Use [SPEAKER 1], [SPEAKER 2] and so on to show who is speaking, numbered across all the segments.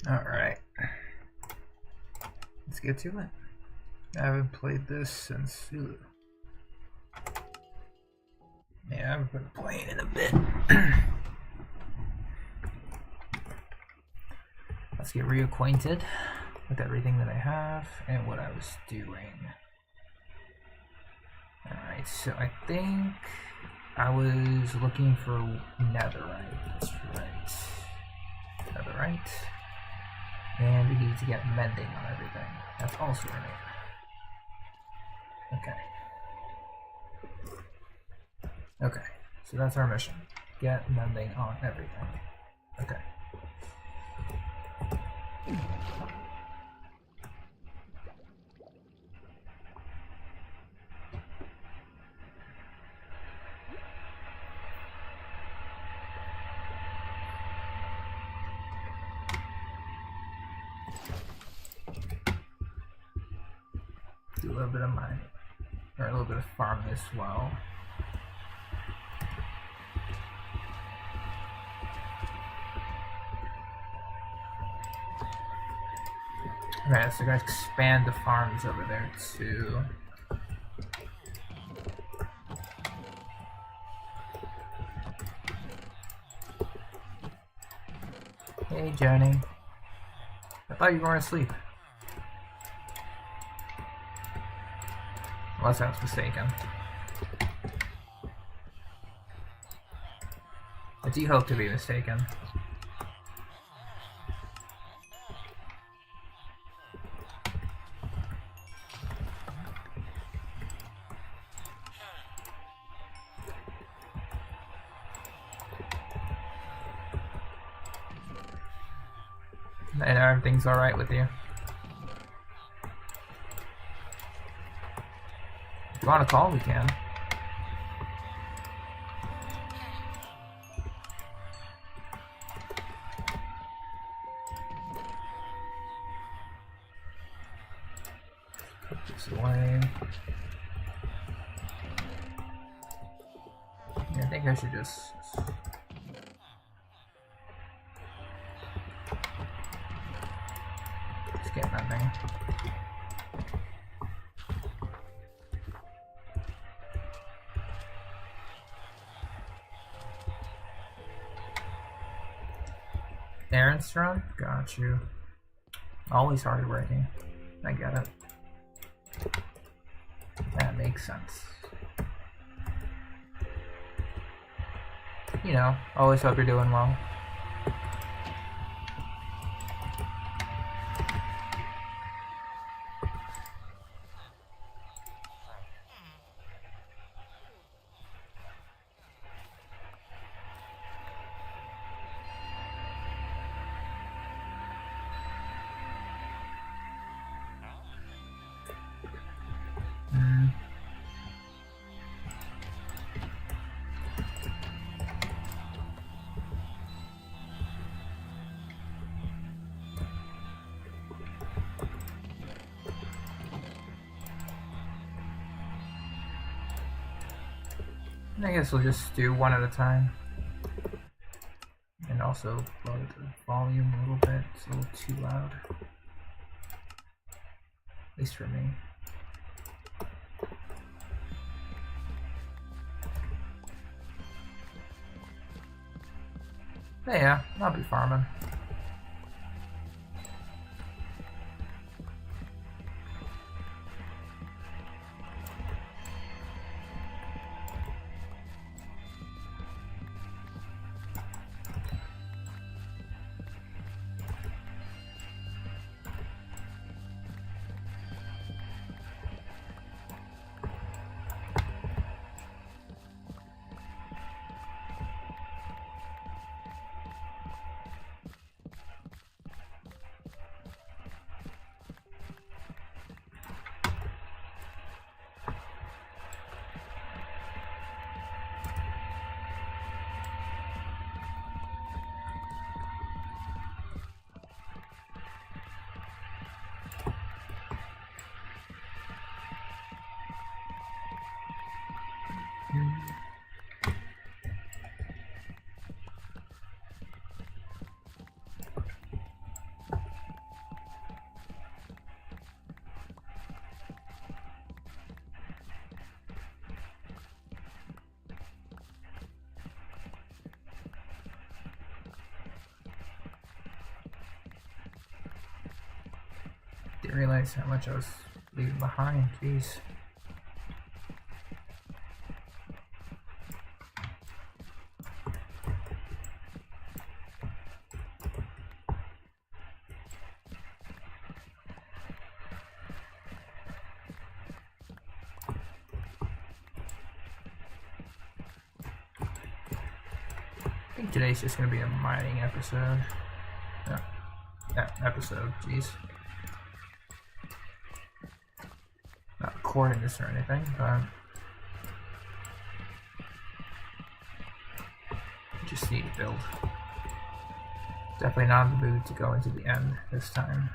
[SPEAKER 1] Alright. Let's get to it. I haven't played this since... Ooh. Yeah, I haven't been playing in a bit. Let's get reacquainted with everything that I have and what I was doing. Alright, so I think I was looking for netherite. That's right. Netherite. And we need to get mending on everything. That's also right. Okay. Okay, so that's our mission. Get mending on everything. Okay. Do a little bit of mining, or a little bit of farming as well. Okay, so I gotta expand the farms over there too. Hey, Johnny. I thought you were going to sleep. Unless I was mistaken. I do hope to be mistaken. And everything's alright with you. If you want to call, we can. Put this away. Yeah, I think I should just... get nothing. Aaron's run? Got you. Always hardworking. I get it. That makes sense. You know, always hope you're doing well. I guess we'll just do one at a time. And also lower the volume a little bit. It's a little too loud. At least for me. But yeah, I'll be farming. Didn't realize how much I was leaving behind. Jeez. I think today's just gonna be a mining episode. Yeah, episode, jeez. Not recording this or anything, but just need to build. Definitely not in the mood to go into the end this time.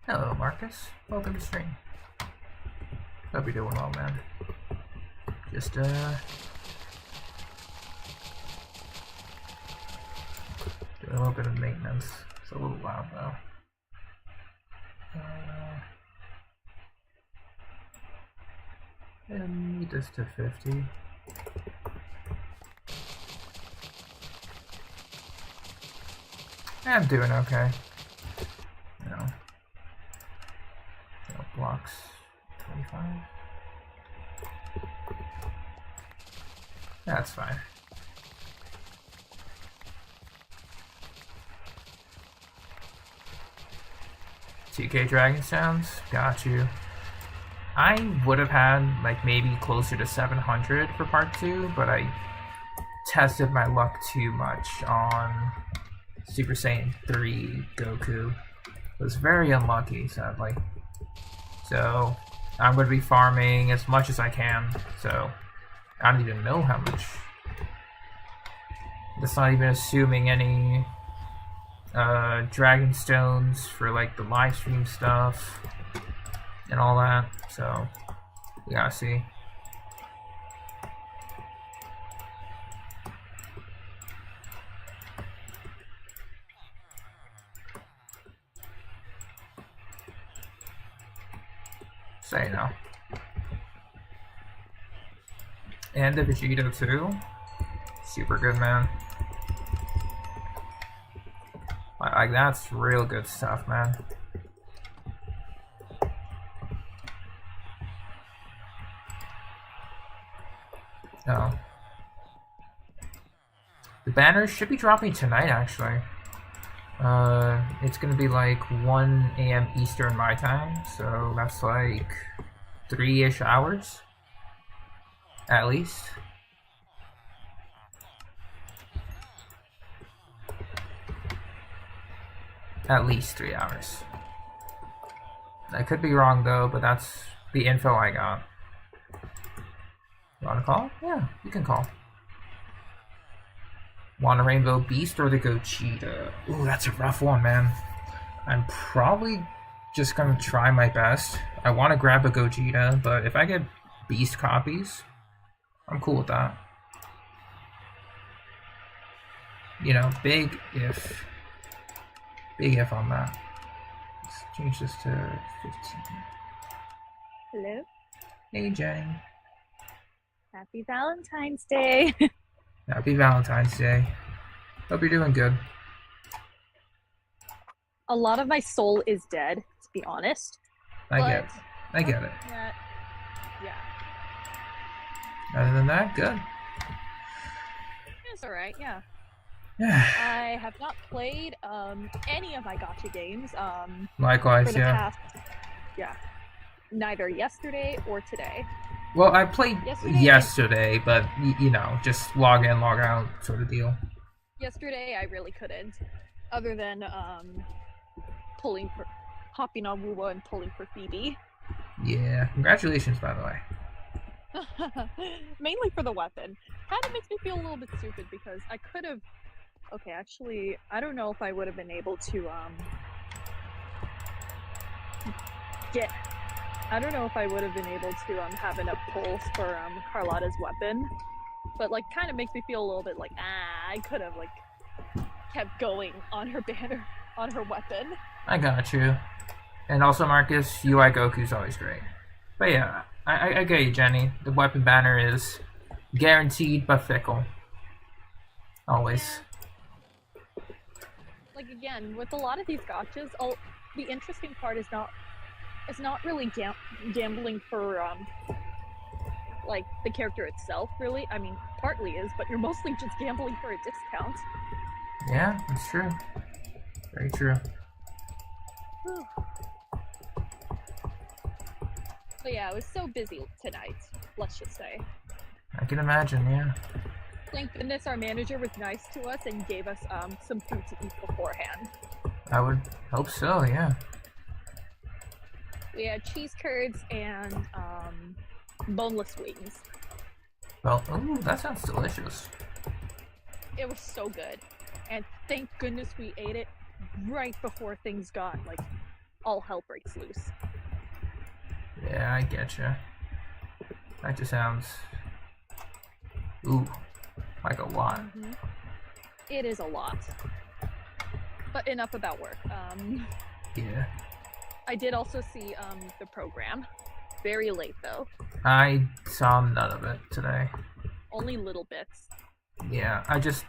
[SPEAKER 1] Hello, Marcus. Welcome to stream. Hope you're doing well, man. Just, doing a little bit of maintenance. It's a little loud, though. And need this to 50. I'm doing okay. Blocks 25. That's fine. 2K Dragon sounds? Got you. I would have had like maybe closer to 700 for part 2, but I tested my luck too much on Super Saiyan 3 Goku. It was very unlucky, sadly. So I'm going to be farming as much as I can. So I don't even know how much. That's not even assuming any dragon stones for like the live stream stuff and all that. So we gotta see. Say no. And the Vegeta too. Super good, man. Like that's real good stuff, man. Oh. The banners should be dropping tonight, actually. It's gonna be like 1 AM Eastern my time, so that's like 3-ish hours, at least. At least 3 hours. I could be wrong though, but that's the info I got. You wanna call? Yeah, you can call. Want a Rainbow Beast or the Gogeta? Ooh, that's a rough one, man. I'm probably just gonna try my best. I want to grab a Gogeta, but if I get Beast copies, I'm cool with that. You know, big if on that. Let's change this to 15.
[SPEAKER 2] Hello.
[SPEAKER 1] Hey, Jenny.
[SPEAKER 2] Happy Valentine's Day.
[SPEAKER 1] Happy Valentine's Day. Hope you're doing good.
[SPEAKER 2] a lot of my soul is dead, to be honest.
[SPEAKER 1] I get it.
[SPEAKER 2] Yeah.
[SPEAKER 1] Other than that, good.
[SPEAKER 2] It's alright, yeah.
[SPEAKER 1] Yeah.
[SPEAKER 2] I have not played any of my gacha games.
[SPEAKER 1] Likewise,
[SPEAKER 2] for the
[SPEAKER 1] yeah.
[SPEAKER 2] past, neither yesterday or today.
[SPEAKER 1] Well, I played yesterday, but you know, just log in, log out sort of deal.
[SPEAKER 2] Yesterday, I really couldn't, other than hopping on Wuwa and pulling for Phoebe.
[SPEAKER 1] Yeah, congratulations, by the way.
[SPEAKER 2] Mainly for the weapon. Kind of makes me feel a little bit stupid because I could have. Okay, actually, I don't know if I would have been able to have enough pulls for Carlotta's weapon, but like kind of makes me feel a little bit like I could have like kept going on her banner on her weapon.
[SPEAKER 1] I got you. And also, Marcus, UI Goku's always great. But yeah, I get you, Jenny. The weapon banner is guaranteed but fickle. Always.
[SPEAKER 2] Yeah. Like again, with a lot of these gachas, the interesting part is not really gambling for like the character itself. Really, I mean, partly is, but you're mostly just gambling for a discount.
[SPEAKER 1] Yeah, that's true. Very true.
[SPEAKER 2] But yeah, I was so busy tonight, let's just say.
[SPEAKER 1] I can imagine, yeah.
[SPEAKER 2] Thank goodness our manager was nice to us and gave us some food to eat beforehand.
[SPEAKER 1] I would hope so, yeah.
[SPEAKER 2] We had cheese curds and boneless wings.
[SPEAKER 1] Well, ooh, that sounds delicious.
[SPEAKER 2] It was so good. And thank goodness we ate it right before things got, like, all hell breaks loose.
[SPEAKER 1] Yeah, I getcha. That just sounds... ooh, like a lot.
[SPEAKER 2] Mm-hmm. It is a lot. But enough about work.
[SPEAKER 1] Yeah.
[SPEAKER 2] I did also see the program. Very late, though.
[SPEAKER 1] I saw none of it today.
[SPEAKER 2] Only little bits.
[SPEAKER 1] Yeah, I just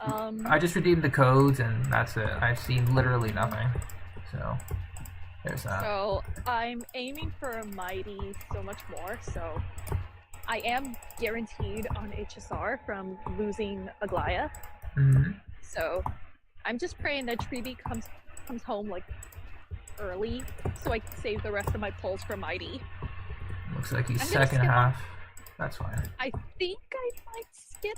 [SPEAKER 1] redeemed the codes and that's it. I've seen literally nothing. So there's that.
[SPEAKER 2] So I'm aiming for a mighty so much more. So I am guaranteed on HSR from losing Aglaya.
[SPEAKER 1] Mm-hmm.
[SPEAKER 2] So I'm just praying that Treeby comes home like early so I can save the rest of my pulls for mighty.
[SPEAKER 1] Looks like he's second half. That's fine.
[SPEAKER 2] I think I might skip.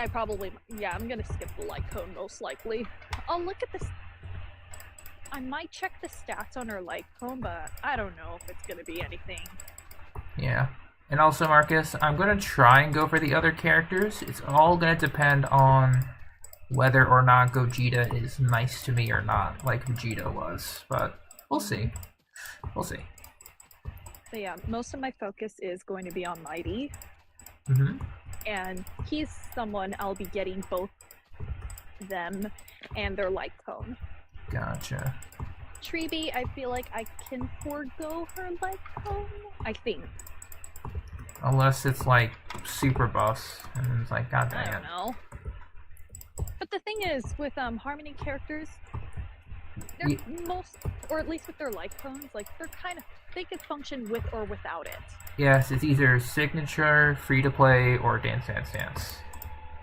[SPEAKER 2] I'm gonna skip the light cone most likely. I'll look at this. I might check the stats on her light cone, but I don't know if it's gonna be anything.
[SPEAKER 1] Yeah. And also, Marcus, I'm gonna try and go for the other characters. It's all gonna depend on whether or not Gogeta is nice to me or not, like Vegeta was. But we'll see. We'll see.
[SPEAKER 2] But yeah, most of my focus is going to be on Mighty.
[SPEAKER 1] Mm-hmm.
[SPEAKER 2] And he's someone I'll be getting both them and their light cone.
[SPEAKER 1] Gotcha.
[SPEAKER 2] Treeby, I feel like I can forego her light cone, I think.
[SPEAKER 1] Unless it's like super boss, and it's like, god dang it.
[SPEAKER 2] I don't know. But the thing is, with Harmony characters, they're or at least with their light cones, like they can function with or without it.
[SPEAKER 1] Yes, it's either signature, free to play, or Dance Dance Dance.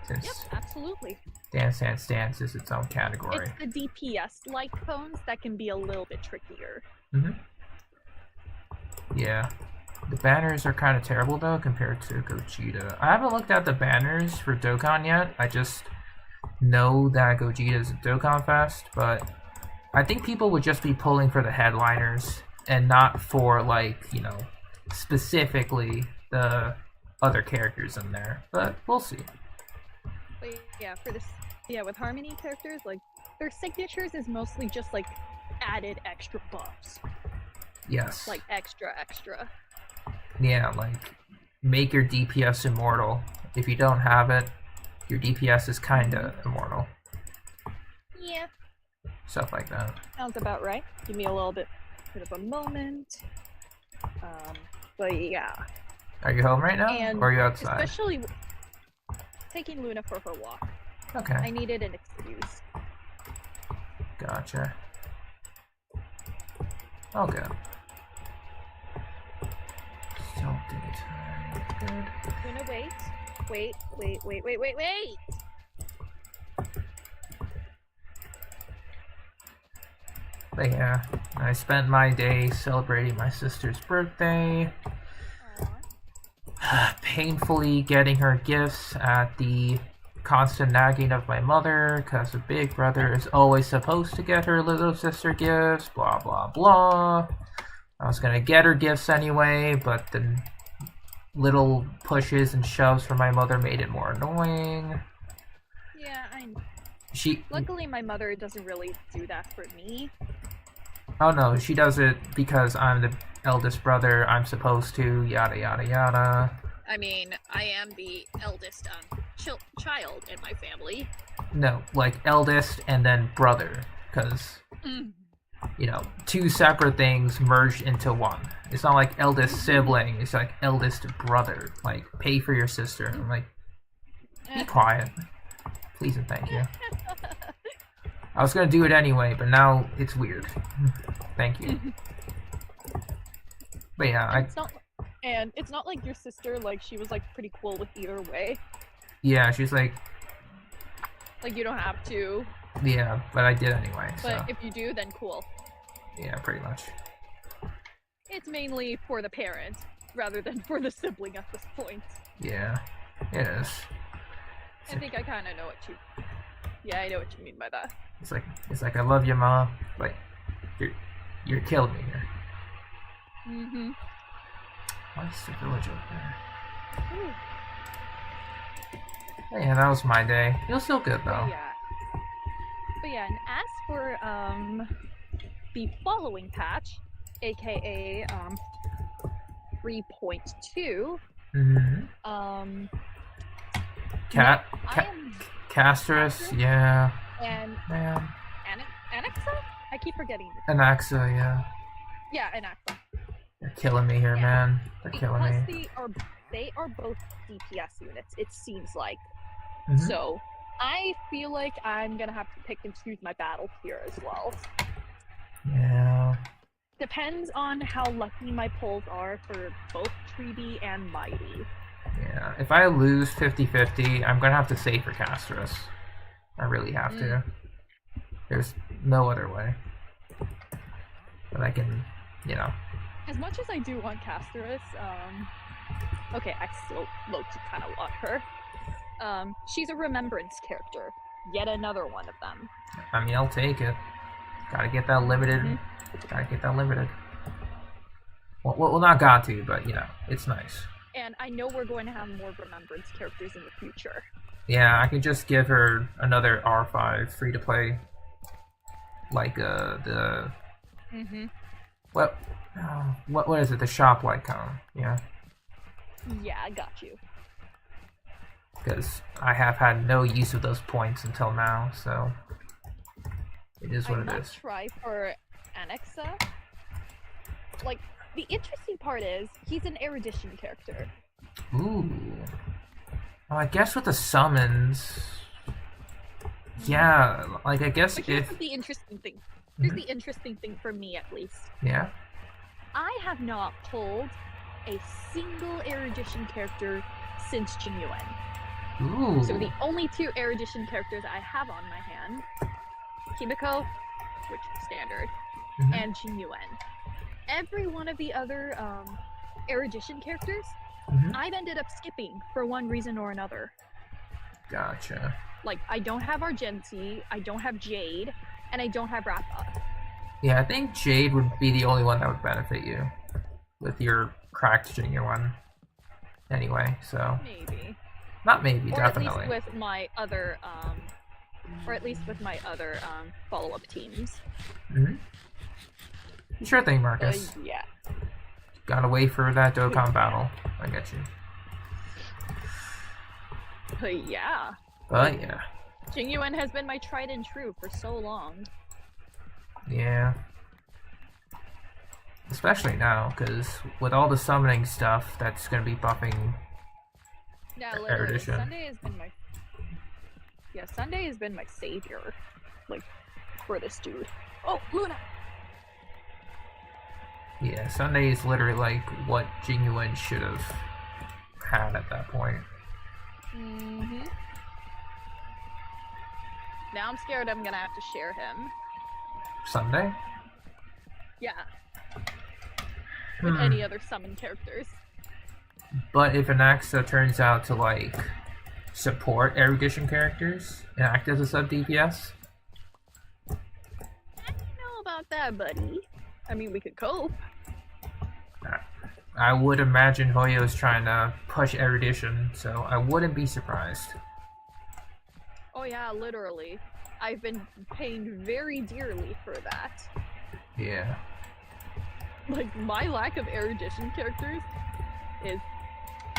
[SPEAKER 1] Since
[SPEAKER 2] yep, absolutely.
[SPEAKER 1] Dance Dance Dance is its own category.
[SPEAKER 2] It's the DPS light cones that can be a little bit trickier.
[SPEAKER 1] Mm-hmm. Yeah. The banners are kind of terrible though compared to Gogeta. I haven't looked at the banners for Dokkan yet. I just know that Gogeta is a Dokkan Fest, but I think people would just be pulling for the headliners and not for, like, you know, specifically the other characters in there. But we'll see.
[SPEAKER 2] But yeah, with Harmony characters, like, their signatures is mostly just, like, added extra buffs.
[SPEAKER 1] Yes.
[SPEAKER 2] Like, extra.
[SPEAKER 1] Yeah, like, make your DPS immortal. If you don't have it, your DPS is kinda immortal.
[SPEAKER 2] Yeah.
[SPEAKER 1] Stuff like that.
[SPEAKER 2] Sounds about right. Give me a little bit of a moment. But yeah.
[SPEAKER 1] Are you home right now?
[SPEAKER 2] And
[SPEAKER 1] or are you outside?
[SPEAKER 2] Especially taking Luna for her walk.
[SPEAKER 1] Okay.
[SPEAKER 2] I needed an excuse.
[SPEAKER 1] Gotcha. I'll go. Something time. Good.
[SPEAKER 2] I'm gonna wait. Wait.
[SPEAKER 1] But yeah, I spent my day celebrating my sister's birthday. Painfully getting her gifts at the constant nagging of my mother, because the big brother is always supposed to get her little sister gifts, blah blah blah. I was gonna get her gifts anyway, but the little pushes and shoves from my mother made it more annoying.
[SPEAKER 2] Yeah,
[SPEAKER 1] She...
[SPEAKER 2] Luckily, my mother doesn't really do that for me.
[SPEAKER 1] Oh no, she does it because I'm the eldest brother, I'm supposed to, yada yada yada.
[SPEAKER 2] I mean, I am the eldest child in my family.
[SPEAKER 1] No, like eldest and then brother, because, you know, two separate things merged into one. It's not like eldest sibling, it's like eldest brother. Like, pay for your sister. I'm like, be quiet. Please and thank you. I was gonna do it anyway, but now it's weird. Thank you. But yeah,
[SPEAKER 2] it's not like your sister, like, she was, like, pretty cool with either way.
[SPEAKER 1] Yeah, she's like...
[SPEAKER 2] Like, you don't have to.
[SPEAKER 1] Yeah, but I did anyway,
[SPEAKER 2] But
[SPEAKER 1] so...
[SPEAKER 2] if you do, then cool.
[SPEAKER 1] Yeah, pretty much.
[SPEAKER 2] It's mainly for the parent, rather than for the sibling at this point.
[SPEAKER 1] Yeah, it is.
[SPEAKER 2] I think I kind of know what you... Yeah, I know what you mean by that.
[SPEAKER 1] It's like I love you, Ma, but you're killing me here.
[SPEAKER 2] Mm-hmm.
[SPEAKER 1] What's the village over there?
[SPEAKER 2] Ooh.
[SPEAKER 1] Yeah, that was my day. Feels still good though.
[SPEAKER 2] But yeah, and as for the following patch, aka 3.2,
[SPEAKER 1] Castrus, yeah.
[SPEAKER 2] And
[SPEAKER 1] man.
[SPEAKER 2] Anaxa? I keep forgetting.
[SPEAKER 1] Anaxa, yeah.
[SPEAKER 2] Yeah, Anaxa.
[SPEAKER 1] They're killing me here, man. They're killing me.
[SPEAKER 2] They are both DPS units, it seems like.
[SPEAKER 1] Mm-hmm.
[SPEAKER 2] So, I feel like I'm gonna have to pick and choose my battles here as well.
[SPEAKER 1] Yeah.
[SPEAKER 2] Depends on how lucky my pulls are for both Treeby and Mighty.
[SPEAKER 1] Yeah, if I lose 50-50, I'm gonna have to save for Castrus. I really have to. There's no other way. But I can, you know.
[SPEAKER 2] As much as I do want Castrus, okay, I still low-key kind of want her. She's a remembrance character. Yet another one of them.
[SPEAKER 1] I mean, I'll take it. Gotta get that limited. Gotta get that limited. Well, not got to, but, you know, it's nice.
[SPEAKER 2] And I know we're going to have more remembrance characters in the future.
[SPEAKER 1] Yeah, I can just give her another R5 free to play. Like the what is it? The shop icon, yeah.
[SPEAKER 2] Yeah, I got you.
[SPEAKER 1] Because I have had no use of those points until now, so it is what it is.
[SPEAKER 2] Try for Anaxa. Like, the interesting part is he's an erudition character.
[SPEAKER 1] Ooh. Well, I guess with the summons. Yeah, like I guess
[SPEAKER 2] but here's the interesting thing. Here's the interesting thing for me, at least.
[SPEAKER 1] Yeah.
[SPEAKER 2] I have not pulled a single erudition character since Jingyuan.
[SPEAKER 1] Ooh.
[SPEAKER 2] So the only two erudition characters I have on my hand, Kimiko, which is standard, and Jingyuan. Every one of the other erudition characters, I've ended up skipping for one reason or another.
[SPEAKER 1] Gotcha.
[SPEAKER 2] Like, I don't have Argenti, I don't have Jade, and I don't have Rappa.
[SPEAKER 1] Yeah, I think Jade would be the only one that would benefit you with your cracked junior one. Anyway, so
[SPEAKER 2] maybe.
[SPEAKER 1] Not maybe,
[SPEAKER 2] or
[SPEAKER 1] definitely.
[SPEAKER 2] At least with my other, follow-up teams.
[SPEAKER 1] Sure thing, Marcus.
[SPEAKER 2] Yeah.
[SPEAKER 1] Gotta wait for that Dokkan battle. I get you.
[SPEAKER 2] Yeah.
[SPEAKER 1] But yeah.
[SPEAKER 2] Jingyuan has been my tried and true for so long.
[SPEAKER 1] Yeah. Especially now, because with all the summoning stuff that's gonna be buffing erudition.
[SPEAKER 2] Sunday has been my savior. Like, for this dude. Oh, Luna!
[SPEAKER 1] Yeah, Sunday is literally like what Jinyuan should have had at that point.
[SPEAKER 2] Mm-hmm. Now I'm scared I'm gonna have to share him.
[SPEAKER 1] Sunday?
[SPEAKER 2] Yeah. With any other summon characters.
[SPEAKER 1] But if Anaxa turns out to like support erudition characters and act as a sub DPS,
[SPEAKER 2] I don't know about that, buddy. I mean, we could cope.
[SPEAKER 1] I would imagine Hoyo's trying to push erudition, so I wouldn't be surprised.
[SPEAKER 2] Oh yeah, literally. I've been paying very dearly for that.
[SPEAKER 1] Yeah.
[SPEAKER 2] Like, my lack of erudition characters is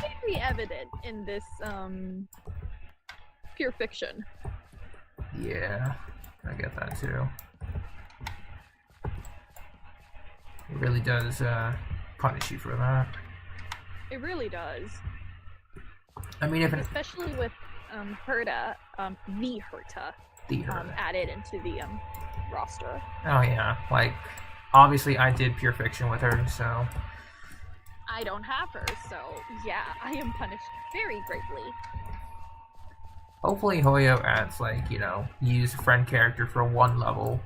[SPEAKER 2] very evident in this, pure fiction.
[SPEAKER 1] Yeah, I get that too. It really does punish you for that.
[SPEAKER 2] It really does.
[SPEAKER 1] I mean, if
[SPEAKER 2] especially with Herta, the Herta, added into the roster.
[SPEAKER 1] Oh yeah, like obviously I did pure fiction with her, so
[SPEAKER 2] I don't have her, so yeah, I am punished very greatly.
[SPEAKER 1] Hopefully Hoyo adds, like, you know, use friend character for one level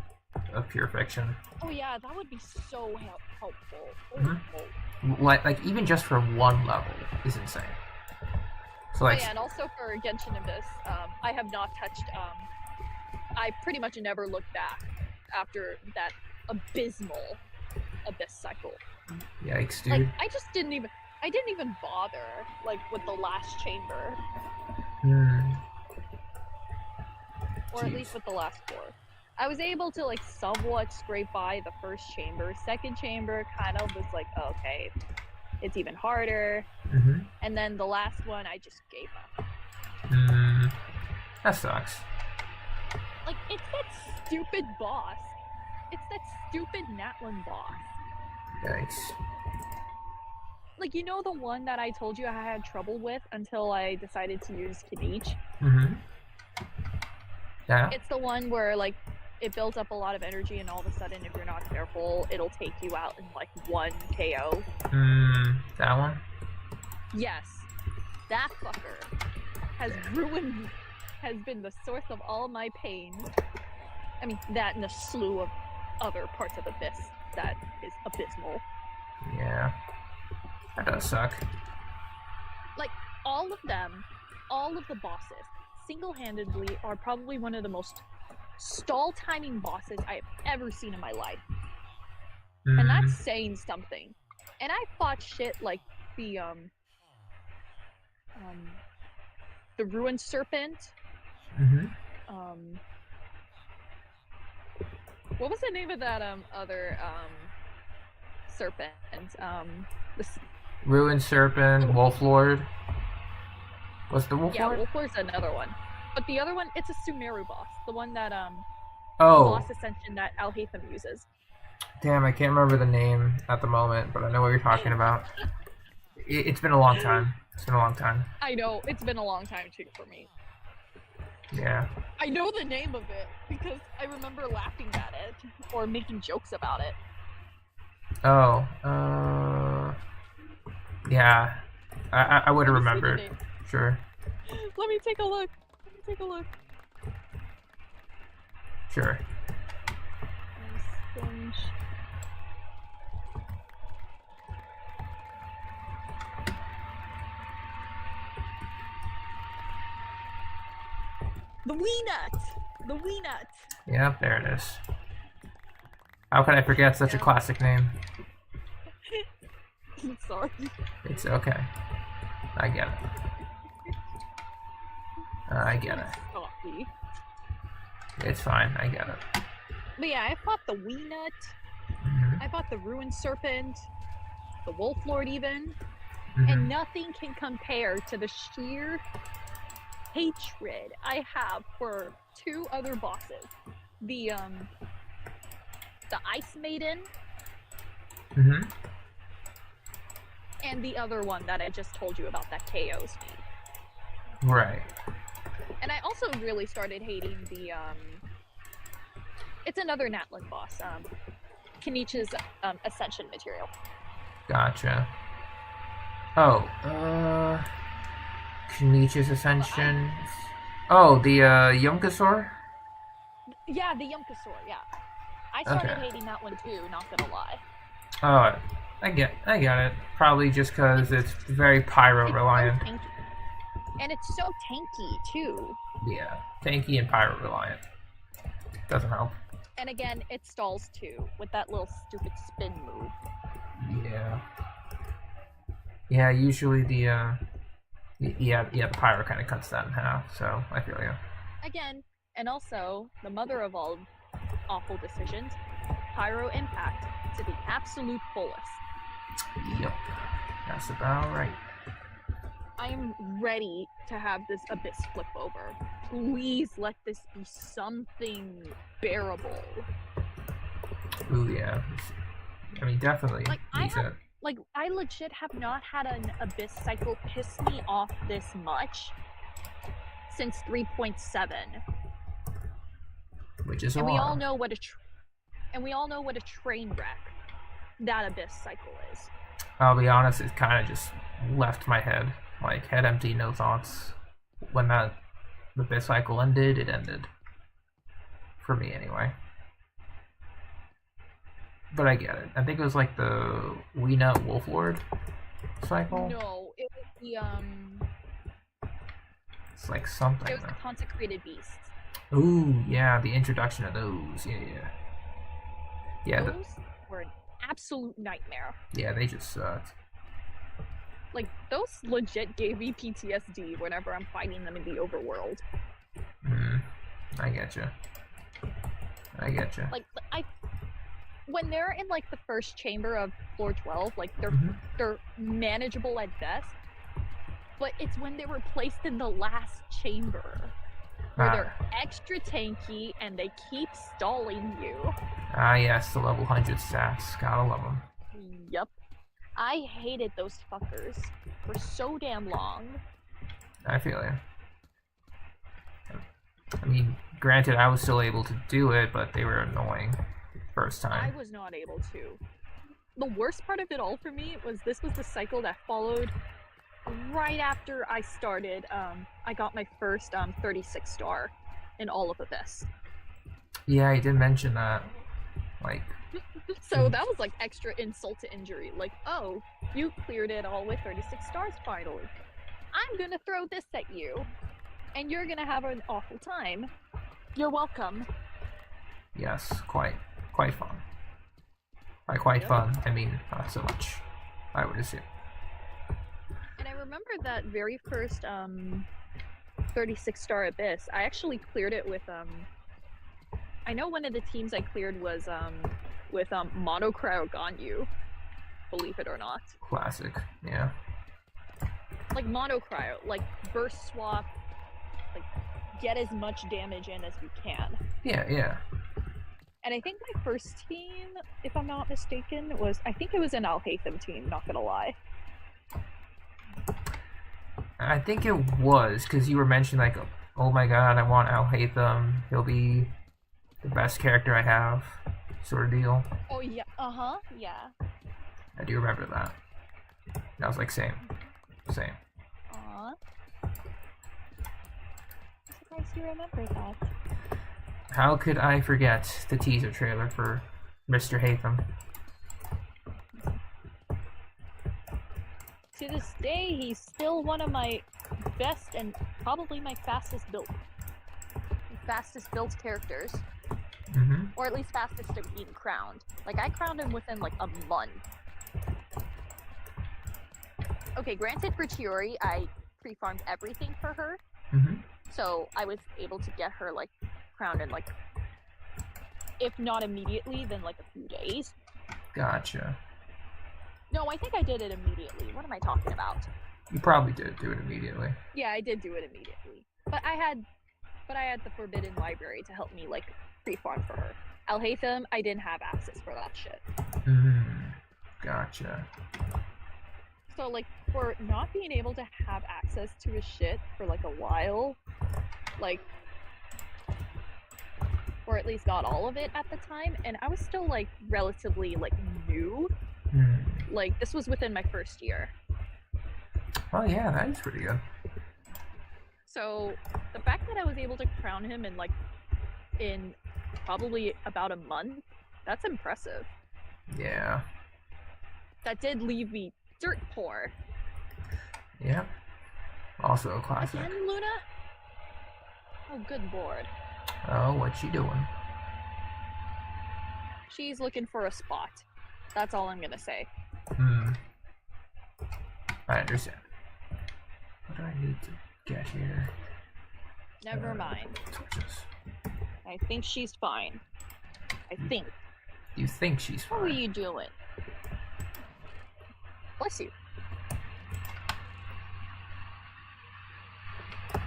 [SPEAKER 1] of pure fiction.
[SPEAKER 2] Oh yeah, that would be so helpful.
[SPEAKER 1] Mm-hmm. Like even just for one level is insane. So like,
[SPEAKER 2] oh yeah, and also for Genshin Abyss, I have not touched. I pretty much never looked back after that abysmal Abyss cycle.
[SPEAKER 1] Yikes, dude!
[SPEAKER 2] Like I didn't even bother like with the last chamber. Or at least with the last 4. I was able to like somewhat scrape by the first chamber. Second chamber kind of was like, oh, okay, it's even harder. And then the last one, I just gave up.
[SPEAKER 1] That sucks.
[SPEAKER 2] Like, it's that stupid boss. It's that stupid Natlan boss.
[SPEAKER 1] Yikes.
[SPEAKER 2] Like, you know the one that I told you I had trouble with until I decided to use Kinich?
[SPEAKER 1] Yeah.
[SPEAKER 2] It's the one where, like, it builds up a lot of energy and all of a sudden, if you're not careful, it'll take you out in, like, 1 KO.
[SPEAKER 1] That one?
[SPEAKER 2] Yes. That fucker has been the source of all my pain. I mean, that and a slew of other parts of Abyss that is abysmal.
[SPEAKER 1] Yeah. That does suck.
[SPEAKER 2] Like, all of them, all of the bosses, single-handedly are probably one of the most stall timing bosses I have ever seen in my life. And that's saying something. And I fought shit like the Ruined Serpent. What was the name of that other serpent?
[SPEAKER 1] Ruined Serpent, Wolf Lord. What's the Wolf Lord?
[SPEAKER 2] Yeah, Wolf Lord's another one. But the other one, it's a Sumeru boss. The one that, boss ascension that Alhaitham uses.
[SPEAKER 1] Damn, I can't remember the name at the moment, but I know what you're talking about. It's been a long time. It's been a long time.
[SPEAKER 2] I know, it's been a long time too for me.
[SPEAKER 1] Yeah.
[SPEAKER 2] I know the name of it because I remember laughing at it or making jokes about it.
[SPEAKER 1] Oh, yeah. I would have remembered. Sure.
[SPEAKER 2] Let me take a look.
[SPEAKER 1] Sure.
[SPEAKER 2] The Wee Nut! The Wee Nut!
[SPEAKER 1] Yep, there it is. How could I forget such a classic name?
[SPEAKER 2] I'm sorry.
[SPEAKER 1] It's okay. I get it. I get it.
[SPEAKER 2] Sorry.
[SPEAKER 1] It's fine, I get it.
[SPEAKER 2] But yeah, I fought the Wee Nut. I fought the Ruined Serpent. The Wolf Lord even. And nothing can compare to the sheer hatred I have for 2 other bosses. The Ice Maiden. And the other one that I just told you about that KOs me.
[SPEAKER 1] Right.
[SPEAKER 2] And I also really started hating the it's another Natlan boss. Kenichi's ascension material.
[SPEAKER 1] Gotcha. Oh, Kenichi's ascension. Oh, the Yomkasaur?
[SPEAKER 2] Yeah, the Yomkasaur, yeah. I started hating that one too, not gonna lie.
[SPEAKER 1] Oh, I get it. Probably just because it's very pyro reliant.
[SPEAKER 2] So and it's so tanky too.
[SPEAKER 1] Yeah, tanky and pyro reliant. Doesn't help.
[SPEAKER 2] And again, it stalls too, with that little stupid spin move.
[SPEAKER 1] Yeah. Yeah, usually the the pyro kind of cuts that in half, so I feel you.
[SPEAKER 2] Again, and also, the mother of all awful decisions, pyro impact to the absolute fullest.
[SPEAKER 1] Yep. That's about right.
[SPEAKER 2] I am ready to have this abyss flip over. Please let this be something bearable.
[SPEAKER 1] Ooh, yeah. I mean, definitely.
[SPEAKER 2] Like, I legit have not had an abyss cycle piss me off this much since 3.7.
[SPEAKER 1] Which is
[SPEAKER 2] and we all know what a train wreck that abyss cycle is.
[SPEAKER 1] I'll be honest, it kind of just left my head. Like, head empty, no thoughts. When the abyss cycle ended, it ended. For me, anyway. But I get it. I think it was like the Weena Wolflord cycle.
[SPEAKER 2] No, it was the
[SPEAKER 1] It's like something.
[SPEAKER 2] It was the Consecrated Beasts.
[SPEAKER 1] Ooh, yeah, the introduction of those. Yeah.
[SPEAKER 2] Those were an absolute nightmare.
[SPEAKER 1] Yeah, they just sucked.
[SPEAKER 2] Like, those legit gave me PTSD whenever I'm fighting them in the overworld.
[SPEAKER 1] I getcha.
[SPEAKER 2] Like, when they're in, like, the first chamber of floor 12, like, they're manageable at best. But it's when they were placed in the last chamber where they're extra tanky and they keep stalling you.
[SPEAKER 1] Yes, the level 100 stats. Gotta love them.
[SPEAKER 2] Yep. I hated those fuckers for so damn long.
[SPEAKER 1] I feel you. I mean, granted, I was still able to do it, but they were annoying first time.
[SPEAKER 2] I was not able to. The worst part of it all for me was this was the cycle that followed right after I started. I got my first 36 star in all of Abyss.
[SPEAKER 1] Yeah, I did mention that. Like.
[SPEAKER 2] So that was like extra insult to injury. Like, oh, you cleared it all with 36 stars finally. I'm gonna throw this at you, and you're gonna have an awful time. You're welcome.
[SPEAKER 1] Yes, quite fun. By quite fun, I mean not so much, I would assume.
[SPEAKER 2] And I remember that very first 36 star Abyss. I actually cleared it with I know one of the teams I cleared was with Monocryo Ganyu, believe it or not.
[SPEAKER 1] Classic, yeah.
[SPEAKER 2] Like Monocryo, like burst swap, like get as much damage in as you can.
[SPEAKER 1] Yeah.
[SPEAKER 2] And I think my first team, if I'm not mistaken, I think it was an Alhaitham team, not gonna lie.
[SPEAKER 1] I think it was, because you were mentioning like, oh my god, I want Alhaitham, he'll be the best character I have, sort of deal.
[SPEAKER 2] Oh yeah, yeah.
[SPEAKER 1] I do remember that. And I was like, same.
[SPEAKER 2] I'm surprised you remember that.
[SPEAKER 1] How could I forget the teaser trailer for Mr. Hatham?
[SPEAKER 2] To this day, he's still one of my best and probably my fastest built characters. Or at least fastest to being crowned. Like, I crowned him within like a month. Okay, granted for Chiori, I pre-farmed everything for her. So I was able to get her like crowned in like, if not immediately, then like a few days. Gotcha. No, I think I did it immediately. What am I talking about?
[SPEAKER 1] You probably did do it immediately.
[SPEAKER 2] Yeah, I did do it immediately. But I had the Forbidden Library to help me like pre-farm for her. Alhaitham, I didn't have access for that shit.
[SPEAKER 1] Gotcha.
[SPEAKER 2] So like, for not being able to have access to his shit for like a while, like, or at least got all of it at the time, and I was still like relatively like new. Like this was within my first year.
[SPEAKER 1] Oh yeah, that is pretty good.
[SPEAKER 2] So the fact that I was able to crown him in probably about a month, that's impressive.
[SPEAKER 1] Yeah.
[SPEAKER 2] That did leave me dirt poor.
[SPEAKER 1] Yeah. Also a classic.
[SPEAKER 2] Again, Luna? Oh, good lord.
[SPEAKER 1] Oh, what's she doing?
[SPEAKER 2] She's looking for a spot. That's all I'm gonna say.
[SPEAKER 1] I understand. What do I need to get here?
[SPEAKER 2] Never mind.
[SPEAKER 1] Torches.
[SPEAKER 2] I think she's fine. I think.
[SPEAKER 1] You think she's fine?
[SPEAKER 2] How are you doing? Bless you.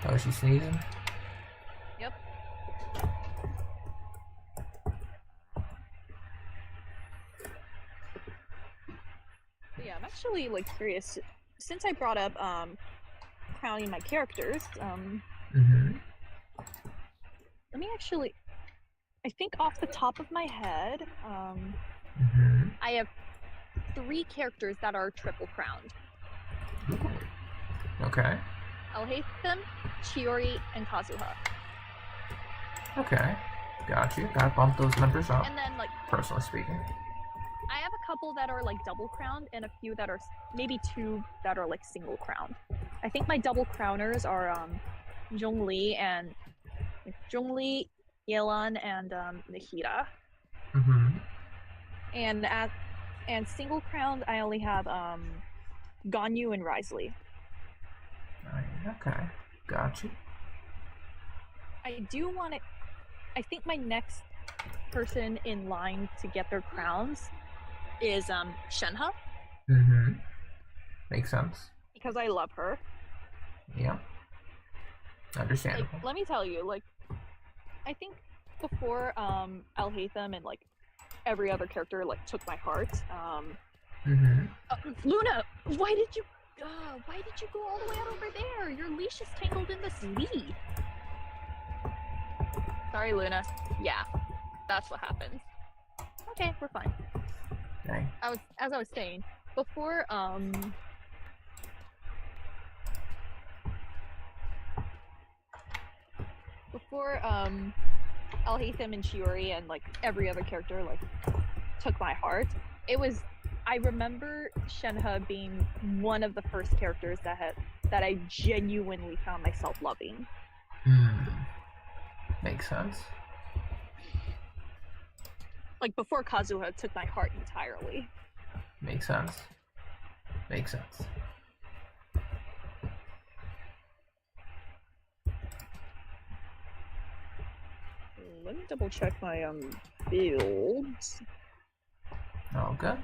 [SPEAKER 1] Oh, she's sneezing?
[SPEAKER 2] Yep. But yeah, I'm actually like curious. Since I brought up crowning my characters, let me actually. I think off the top of my head, I have 3 characters that are triple crowned.
[SPEAKER 1] Okay.
[SPEAKER 2] Alhaitham, Chiori, and Kazuha.
[SPEAKER 1] Okay. Got you. Gotta bump those numbers up.
[SPEAKER 2] And then, like,
[SPEAKER 1] personally speaking,
[SPEAKER 2] I have a couple that are like double crowned, and a few that are maybe 2 that are like single crowned. I think my double crowners are Zhongli, Yelan, and Nahida. And single crowned, I only have Ganyu and Risley.
[SPEAKER 1] Okay, got you.
[SPEAKER 2] I do want to. I think my next person in line to get their crowns is Shenhe.
[SPEAKER 1] Makes sense.
[SPEAKER 2] Because I love her.
[SPEAKER 1] Yeah. Understandable.
[SPEAKER 2] Like, let me tell you, like, I think before Alhaitham and like every other character like took my heart. Luna, why did you go all the way out over there? Your leash is tangled in this leaf. Sorry, Luna. Yeah, that's what happened. Okay, we're fine.
[SPEAKER 1] Dang.
[SPEAKER 2] As I was saying before, Alhaitham and Chiori and like every other character like took my heart. I remember Shenhe being one of the first characters that I genuinely found myself loving.
[SPEAKER 1] Makes sense.
[SPEAKER 2] Like before Kazuha took my heart entirely.
[SPEAKER 1] Makes sense. Makes sense.
[SPEAKER 2] Let me double check my builds.
[SPEAKER 1] Okay.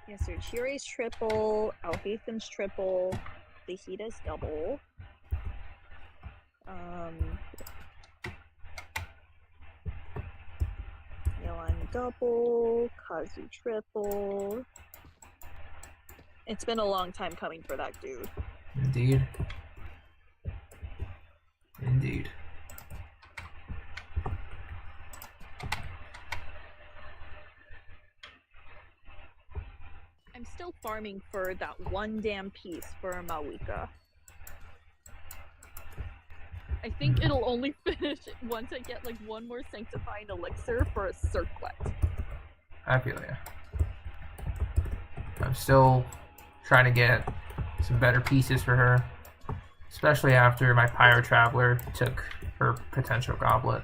[SPEAKER 2] Yeah, so Chiori's triple, Alhaitham's triple, Nahida's double. Yelan double, Kazu triple. It's been a long time coming for that dude.
[SPEAKER 1] Indeed. Indeed.
[SPEAKER 2] I'm still farming for that one damn piece for Mawika. I think it'll only finish once I get like one more sanctifying elixir for a circlet.
[SPEAKER 1] I feel ya. I'm still trying to get some better pieces for her, especially after my Pyro Traveler took her potential goblet.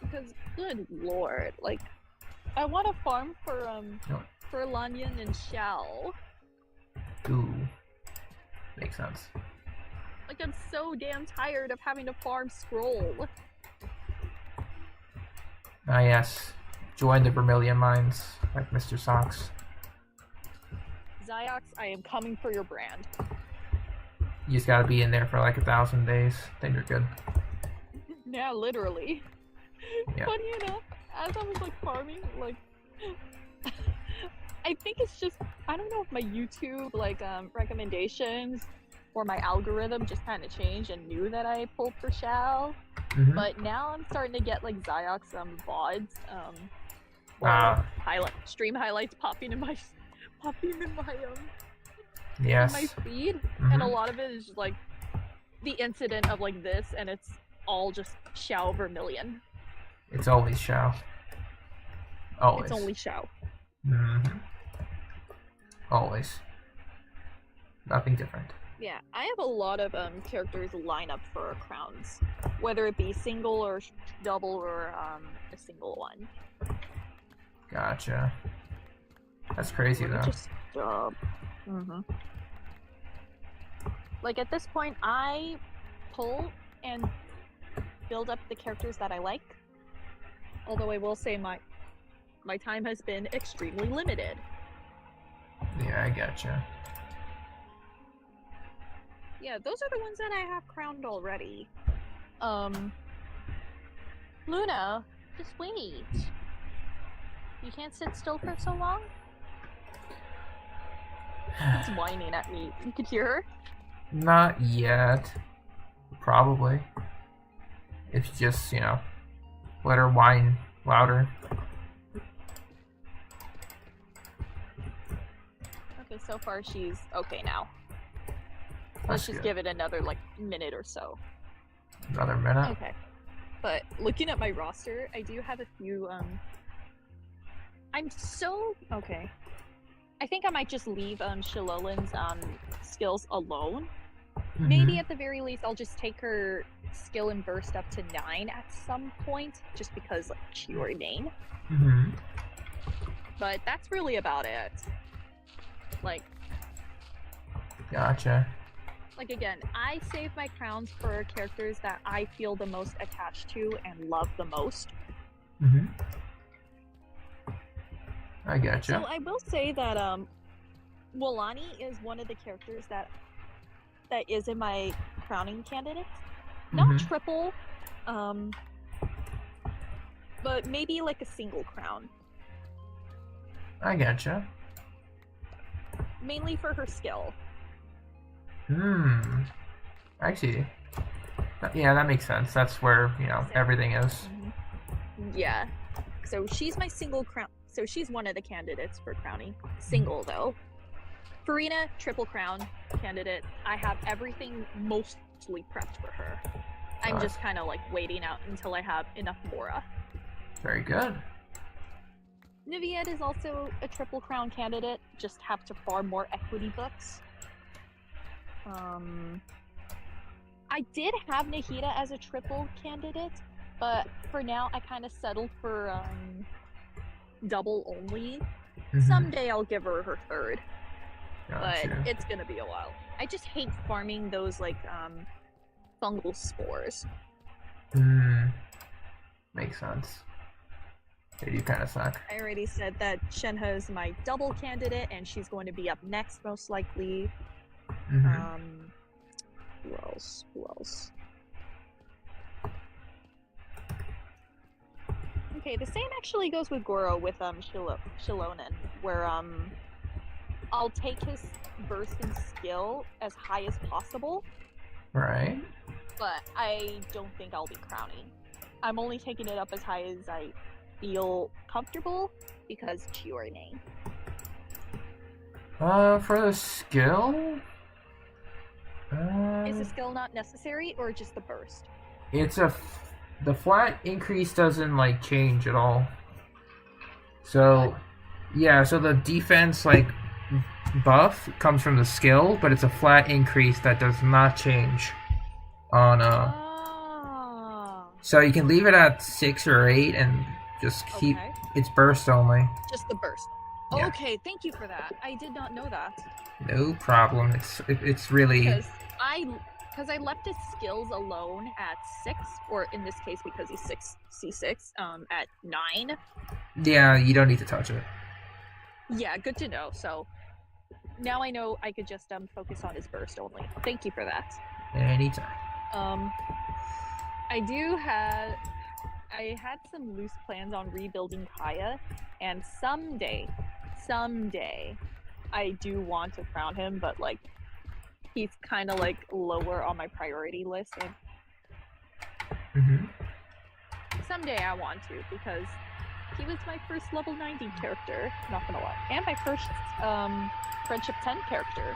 [SPEAKER 2] Because, good lord, like, I want to farm for Lanyan and Xiao.
[SPEAKER 1] Ooh. Makes sense.
[SPEAKER 2] Like, I'm so damn tired of having to farm scroll.
[SPEAKER 1] Ah yes. Join the Vermilion Mines, like Mr. Socks.
[SPEAKER 2] Ziox, I am coming for your brand.
[SPEAKER 1] You just gotta be in there for like 1,000 days, then you're good.
[SPEAKER 2] Yeah, literally.
[SPEAKER 1] Yeah.
[SPEAKER 2] Funny enough, as I was like farming, like I think it's just, I don't know if my YouTube like recommendations or my algorithm just kind of changed and knew that I pulled for Shao. But now I'm starting to get like Ziox VODs, or stream highlights popping in my
[SPEAKER 1] yes.
[SPEAKER 2] in my feed, and a lot of it is just, like the incident of like this, and it's all just Shao Vermilion.
[SPEAKER 1] It's always Shao. Always.
[SPEAKER 2] It's only Shao.
[SPEAKER 1] Always. Nothing different.
[SPEAKER 2] Yeah, I have a lot of characters line up for crowns, whether it be single or double or a single one.
[SPEAKER 1] Gotcha. That's crazy though.
[SPEAKER 2] Just like at this point, I pull and build up the characters that I like. Although I will say my time has been extremely limited.
[SPEAKER 1] Yeah, I gotcha.
[SPEAKER 2] Yeah, those are the ones that I have crowned already. Luna, just wait. You can't sit still for so long? She's whining at me. You could hear her?
[SPEAKER 1] Not yet. Probably. If you just, you know, let her whine louder.
[SPEAKER 2] Okay, so far she's okay now. Let's just give it another, like, minute or so.
[SPEAKER 1] Another minute?
[SPEAKER 2] Okay. But looking at my roster, I do have a few, okay. I think I might just leave, Shilolin's, skills alone. Maybe at the very least, I'll just take her skill and burst up to 9 at some point, just because, like, Chiori name. But that's really about it. Like...
[SPEAKER 1] Gotcha.
[SPEAKER 2] Like, again, I save my crowns for characters that I feel the most attached to and love the most.
[SPEAKER 1] I gotcha.
[SPEAKER 2] So I will say that Wolani is one of the characters that is in my crowning candidates. Not triple, but maybe like a single crown.
[SPEAKER 1] I gotcha.
[SPEAKER 2] Mainly for her skill.
[SPEAKER 1] I see. Yeah, that makes sense. That's where, you know, everything is.
[SPEAKER 2] Yeah. So she's my single crown. So she's one of the candidates for crowning. Single, though. Farina, triple crown candidate. I have everything mostly prepped for her. I'm just kind of like waiting out until I have enough Mora.
[SPEAKER 1] Very good.
[SPEAKER 2] Niviette is also a triple crown candidate. Just have to farm more equity books. I did have Nahida as a triple candidate, but for now I kind of settled for double only. Someday I'll give her her third, but it's gonna be a while. I just hate farming those like fungal spores.
[SPEAKER 1] Makes sense. They do kind of suck.
[SPEAKER 2] I already said that Shenhe is my double candidate, and she's going to be up next most likely. Who else? Okay, the same actually goes with Goro with Shilonen, where I'll take his burst in skill as high as possible.
[SPEAKER 1] Right.
[SPEAKER 2] But I don't think I'll be crowning. I'm only taking it up as high as I feel comfortable because Chiori name.
[SPEAKER 1] For the skill?
[SPEAKER 2] Is the skill not necessary, or just the burst?
[SPEAKER 1] It's the flat increase doesn't like change at all. So, yeah, so the defense like buff comes from the skill, but it's a flat increase that does not change on So you can leave it at 6 or 8 and just keep its burst only.
[SPEAKER 2] Just the burst.
[SPEAKER 1] Yeah.
[SPEAKER 2] Okay, thank you for that. I did not know that.
[SPEAKER 1] No problem. It's really
[SPEAKER 2] because I left his skills alone at 6, or in this case because he's C6 at 9.
[SPEAKER 1] Yeah, you don't need to touch it.
[SPEAKER 2] Yeah, good to know. So now I know I could just focus on his burst only. Thank you for that.
[SPEAKER 1] Anytime. I
[SPEAKER 2] had some loose plans on rebuilding Kaya, and someday someday I do want to crown him, but like he's kind of like lower on my priority list. And someday I want to, because he was my first level 90 character, not gonna lie, and my first friendship 10 character.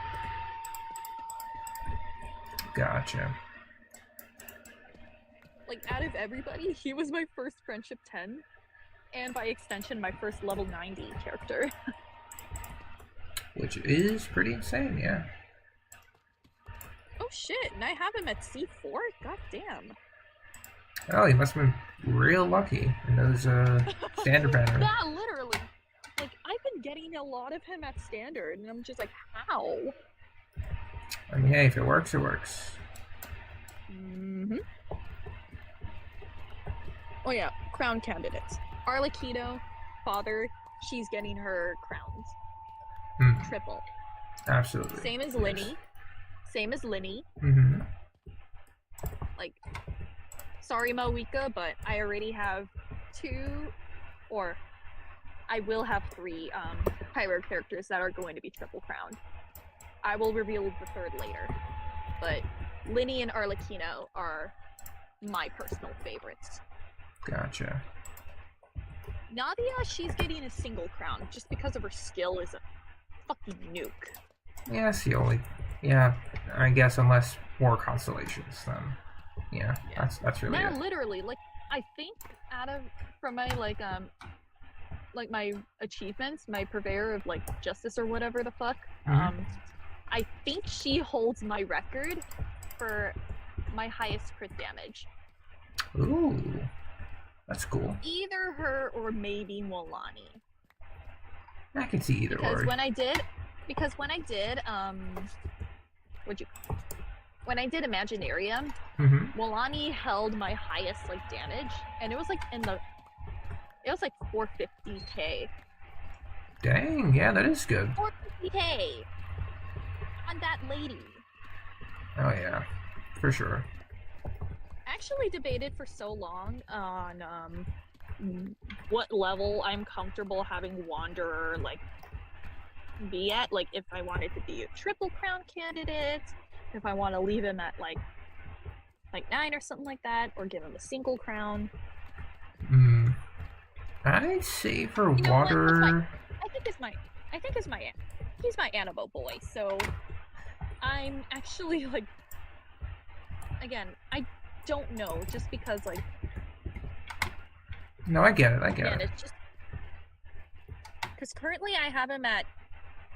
[SPEAKER 1] Gotcha.
[SPEAKER 2] Like, out of everybody, he was my first friendship 10, and by extension, my first level 90 character.
[SPEAKER 1] Which is pretty insane, yeah.
[SPEAKER 2] Oh shit, and I have him at C4? God damn.
[SPEAKER 1] Oh, he must have been real lucky in those standard patterns.
[SPEAKER 2] Yeah, literally. Like, I've been getting a lot of him at standard, and I'm just like, how?
[SPEAKER 1] I mean, hey, if it works, it works.
[SPEAKER 2] Oh yeah, crown candidates. Arlecchino, father, she's getting her crowns. Triple.
[SPEAKER 1] Absolutely.
[SPEAKER 2] Same as Linny. Same as Linny. Like, sorry Mawika, but I already have 2, or I will have 3 pyro characters that are going to be triple crowned. I will reveal the 3rd later. But Linny and Arlecchino are my personal favorites.
[SPEAKER 1] Gotcha.
[SPEAKER 2] Nadia, she's getting a single crown just because of her skill is a fucking nuke.
[SPEAKER 1] Yeah, that's the only. Yeah, I guess unless more constellations, then yeah. That's really
[SPEAKER 2] Now,
[SPEAKER 1] it.
[SPEAKER 2] literally, like, I think from my like my achievements, my purveyor of like justice or whatever the fuck, I think she holds my record for my highest crit damage.
[SPEAKER 1] Ooh, that's cool.
[SPEAKER 2] Either her or maybe Molani.
[SPEAKER 1] I can see either or.
[SPEAKER 2] When I did when I did Imaginarium, Molani held my highest like damage, and it was like 450k.
[SPEAKER 1] Dang, yeah, that is good.
[SPEAKER 2] 450k on that lady.
[SPEAKER 1] Oh yeah, for sure.
[SPEAKER 2] I actually debated for so long on what level I'm comfortable having Wanderer like be at, like if I wanted to be a triple crown candidate, if I want to leave him at like 9 or something like that, or give him a single crown.
[SPEAKER 1] I'd say for Wanderer.
[SPEAKER 2] He's my Annabo boy, so I'm actually like, again, I don't know, just because like.
[SPEAKER 1] No, I get it.
[SPEAKER 2] It's just because currently I have him at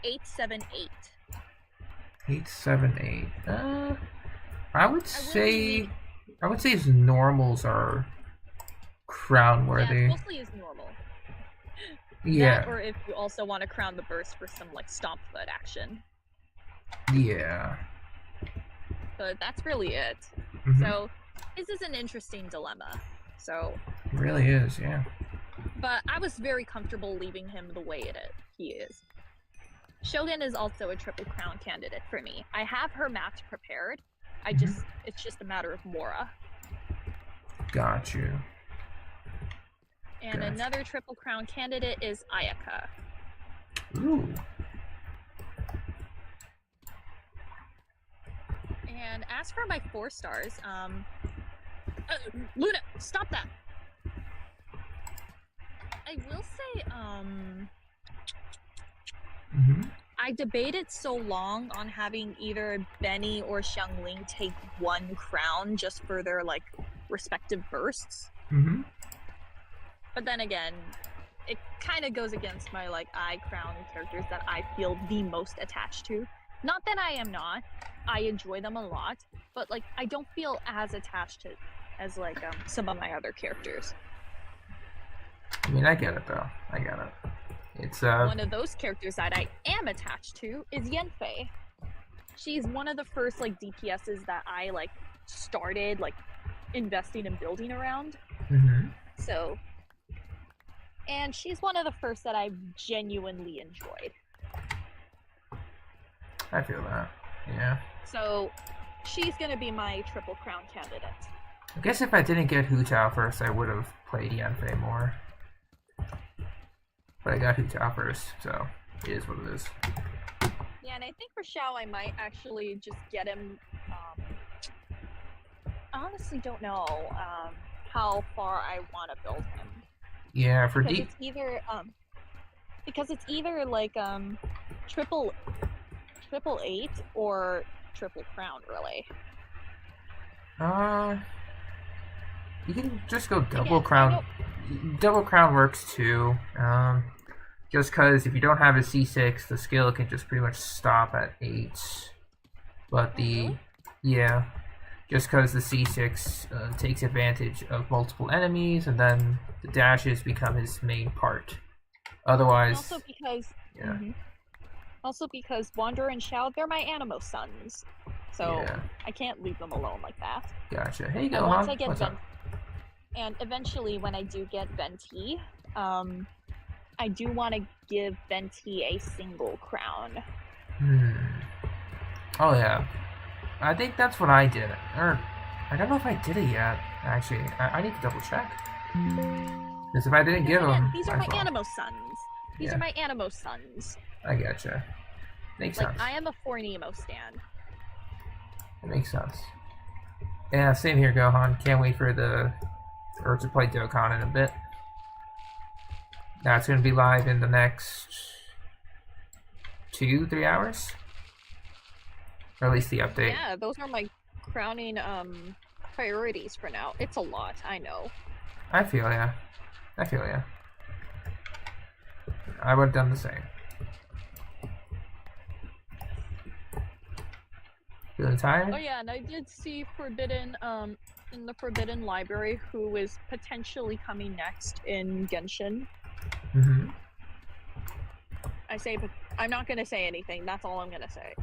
[SPEAKER 2] 878.
[SPEAKER 1] 878. I would say his normals are crown worthy.
[SPEAKER 2] Yeah, mostly his normal.
[SPEAKER 1] Yeah.
[SPEAKER 2] That, or if you also want to crown the burst for some like stomp foot action.
[SPEAKER 1] Yeah.
[SPEAKER 2] But that's really it. So this is an interesting dilemma. So.
[SPEAKER 1] It really is, yeah.
[SPEAKER 2] But I was very comfortable leaving him the way he is. Shogun is also a triple crown candidate for me. I have her match prepared. It's just a matter of Mora.
[SPEAKER 1] Got you.
[SPEAKER 2] And another triple crown candidate is Ayaka.
[SPEAKER 1] Ooh.
[SPEAKER 2] And as for my 4 stars, Luna, stop that! I will say, I debated so long on having either Benny or Xiangling take 1 crown just for their, like, respective bursts. But then again, it kind of goes against my, like, crown characters that I feel the most attached to. Not that I am not. I enjoy them a lot. But, like, I don't feel as attached to as, like, some of my other characters.
[SPEAKER 1] I mean, I get it, though. I get it. It's,
[SPEAKER 2] One of those characters that I am attached to is Yanfei. She's one of the first, like, DPSs that I, like, started, like, investing and building around. So... And she's one of the first that I've genuinely enjoyed.
[SPEAKER 1] I feel that, yeah.
[SPEAKER 2] So, she's gonna be my triple crown candidate.
[SPEAKER 1] I guess if I didn't get Hu Tao first, I would have played Yanfei more. But I got Hu Tao first, so it is what it is.
[SPEAKER 2] Yeah, and I think for Xiao, I might actually just get him. I honestly don't know how far I want to build him.
[SPEAKER 1] Yeah, for
[SPEAKER 2] because
[SPEAKER 1] deep.
[SPEAKER 2] It's either like triple 8 or triple crown, really.
[SPEAKER 1] You can just go double crown. Double crown works too. Just because if you don't have a C6, the skill can just pretty much stop at 8. But
[SPEAKER 2] really?
[SPEAKER 1] Yeah, just because the C6 takes advantage of multiple enemies, and then the dashes become his main part. Otherwise,
[SPEAKER 2] also because
[SPEAKER 1] yeah.
[SPEAKER 2] Also because Wanderer and Xiao, they're my Animo sons, so I can't leave them alone like that.
[SPEAKER 1] Gotcha. Hey, go
[SPEAKER 2] and
[SPEAKER 1] on.
[SPEAKER 2] Once I get and eventually, when I do get Venti, I do want to give Venti a single crown.
[SPEAKER 1] Oh yeah, I think that's what I did. Or I don't know if I did it yet. Actually, I need to double check. Because if I didn't give them,
[SPEAKER 2] these are my Animo sons. These are my Animo sons.
[SPEAKER 1] I getcha. Makes sense.
[SPEAKER 2] I am a 4 Nemo stan.
[SPEAKER 1] It makes sense. Yeah, same here, Gohan. Can't wait for to play Dokkan in a bit. That's going to be live in the next 2-3 hours. Or at least the update.
[SPEAKER 2] Yeah, those are my crowning priorities for now. It's a lot, I know.
[SPEAKER 1] I feel ya. I would have done the same. Feeling tired?
[SPEAKER 2] Oh yeah, and I did see Forbidden in the Forbidden Library who is potentially coming next in Genshin. I'm not gonna say anything, that's all I'm gonna say.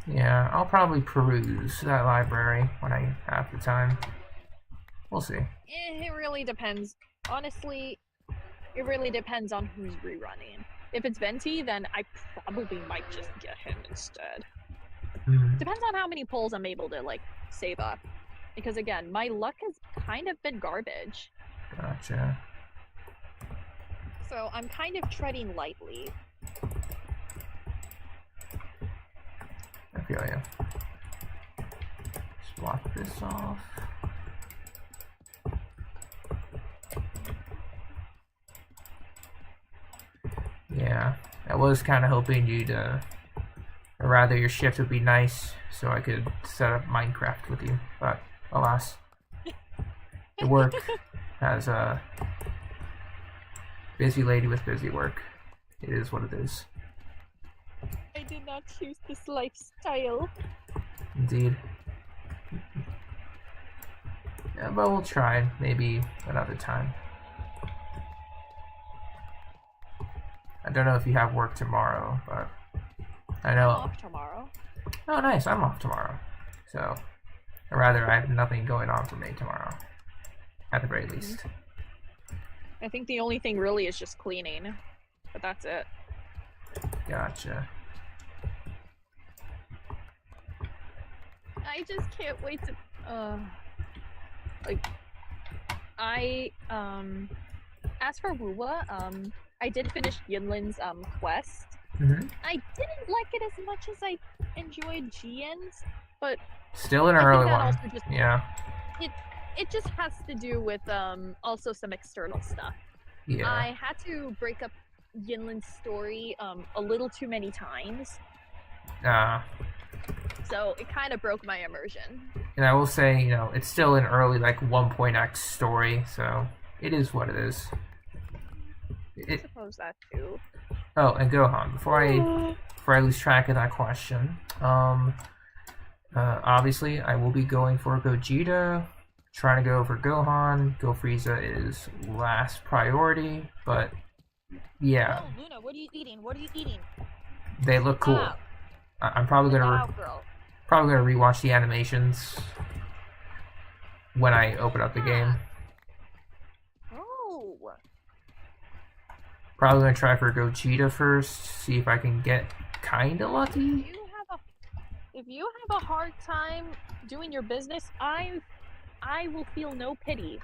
[SPEAKER 1] Yeah, I'll probably peruse that library when I have the time. We'll see.
[SPEAKER 2] It really depends. Honestly, it really depends on who's rerunning. If it's Venti, then I probably might just get him instead. Depends on how many pulls I'm able to, like, save up. Because, again, my luck has kind of been garbage.
[SPEAKER 1] Gotcha.
[SPEAKER 2] So I'm kind of treading lightly.
[SPEAKER 1] I feel ya. Just block this off. Yeah, I was kind of hoping or rather your shift would be nice so I could set up Minecraft with you, but alas. The work has a busy lady with busy work. It is what it is.
[SPEAKER 2] I did not choose this lifestyle.
[SPEAKER 1] Indeed. Yeah, but we'll try maybe another time. I don't know if you have work tomorrow, but I know.
[SPEAKER 2] I'm off tomorrow.
[SPEAKER 1] Oh, nice. I'm off tomorrow. So, or rather, I have nothing going on for me tomorrow. At the very least.
[SPEAKER 2] I think the only thing really is just cleaning. But that's it.
[SPEAKER 1] Gotcha.
[SPEAKER 2] I just can't wait to, as for Wuwa, I did finish Yinlin's, quest. I didn't like it as much as I enjoyed Jian's, but...
[SPEAKER 1] Still an early one. Yeah.
[SPEAKER 2] It just has to do with, also some external stuff.
[SPEAKER 1] Yeah.
[SPEAKER 2] I had to break up Yinlin's story, a little too many times. So it kind of broke my immersion.
[SPEAKER 1] And I will say, it's still an early, like, 1.x story, so it is what it is.
[SPEAKER 2] I suppose that too.
[SPEAKER 1] Oh, and Gohan, before I lose track of that question, obviously I will be going for Gogeta. Trying to go for Gohan. Go Frieza is last priority, but yeah.
[SPEAKER 2] Oh, Luna, what are you eating?
[SPEAKER 1] They look cool. I'm probably gonna rewatch the animations when I open up the game.
[SPEAKER 2] Oh.
[SPEAKER 1] Probably gonna try for Gogeta first, see if I can get kinda lucky.
[SPEAKER 2] If you have a hard time doing your business, I will feel no pity.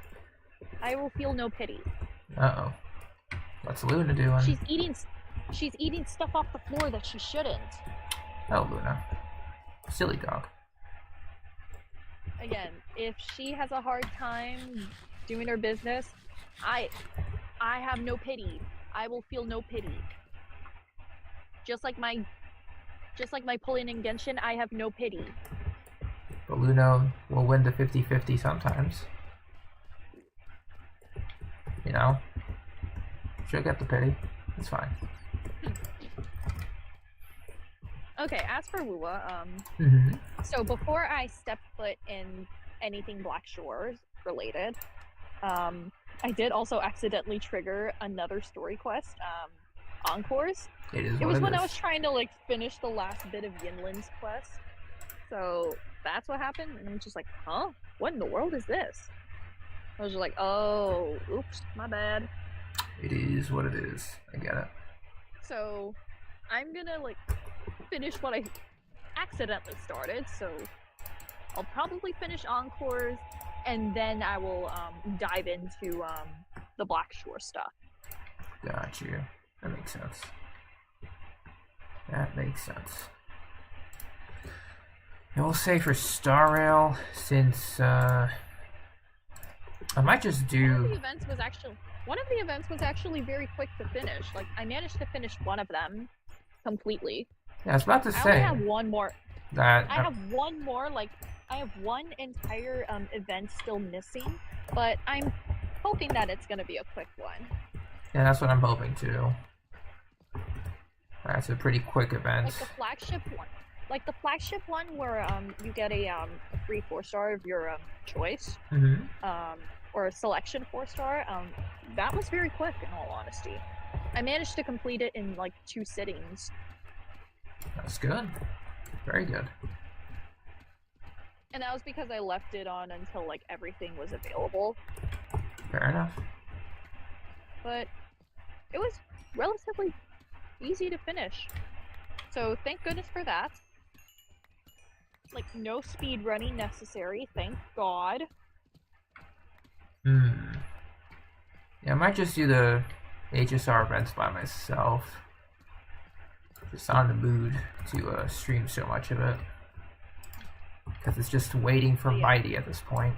[SPEAKER 2] I will feel no pity.
[SPEAKER 1] Uh-oh. What's Luna doing?
[SPEAKER 2] She's eating stuff off the floor that she shouldn't.
[SPEAKER 1] Oh, Luna. Silly dog.
[SPEAKER 2] Again, if she has a hard time doing her business, I have no pity. I will feel no pity. Just like my pulling in Genshin, I have no pity.
[SPEAKER 1] But Luna will win the 50-50 sometimes. You know? She'll get the pity. It's fine.
[SPEAKER 2] Okay, as for Wuwa,
[SPEAKER 1] Mhm.
[SPEAKER 2] so before I step foot in anything Black Shores related, I did also accidentally trigger another story quest, Encores.
[SPEAKER 1] It is
[SPEAKER 2] It
[SPEAKER 1] what
[SPEAKER 2] was
[SPEAKER 1] it
[SPEAKER 2] when I
[SPEAKER 1] is.
[SPEAKER 2] was trying to like finish the last bit of Yinlin's quest. So that's what happened, and I'm just like, huh? What in the world is this? I was just like, oh, oops, my bad.
[SPEAKER 1] It is what it is. I get it.
[SPEAKER 2] So I'm gonna like finish what I accidentally started, so I'll probably finish Encores, and then I will dive into the Black Shore stuff.
[SPEAKER 1] Got you. That makes sense. That makes sense. And we'll say for Star Rail, since I might just
[SPEAKER 2] One of
[SPEAKER 1] do.
[SPEAKER 2] the events was actually very quick to finish. Like I managed to finish one of them completely.
[SPEAKER 1] Yeah, I was about to
[SPEAKER 2] I
[SPEAKER 1] say
[SPEAKER 2] only have one more.
[SPEAKER 1] that.
[SPEAKER 2] I have one more. Like I have one entire event still missing, but I'm hoping that it's gonna be a quick one.
[SPEAKER 1] Yeah, that's what I'm hoping to. That's a pretty quick event.
[SPEAKER 2] Like the flagship one. Like the flagship one where you get a free 4-star of your choice. Or a selection 4-star. That was very quick in all honesty. I managed to complete it in like 2 sittings.
[SPEAKER 1] That's good. Very good.
[SPEAKER 2] And that was because I left it on until like everything was available.
[SPEAKER 1] Fair enough.
[SPEAKER 2] But it was relatively easy to finish. So thank goodness for that. Like no speed running necessary, thank God.
[SPEAKER 1] Yeah, I might just do the HSR events by myself. Just not in the mood to stream so much of it. Because it's just waiting for Mighty at this point.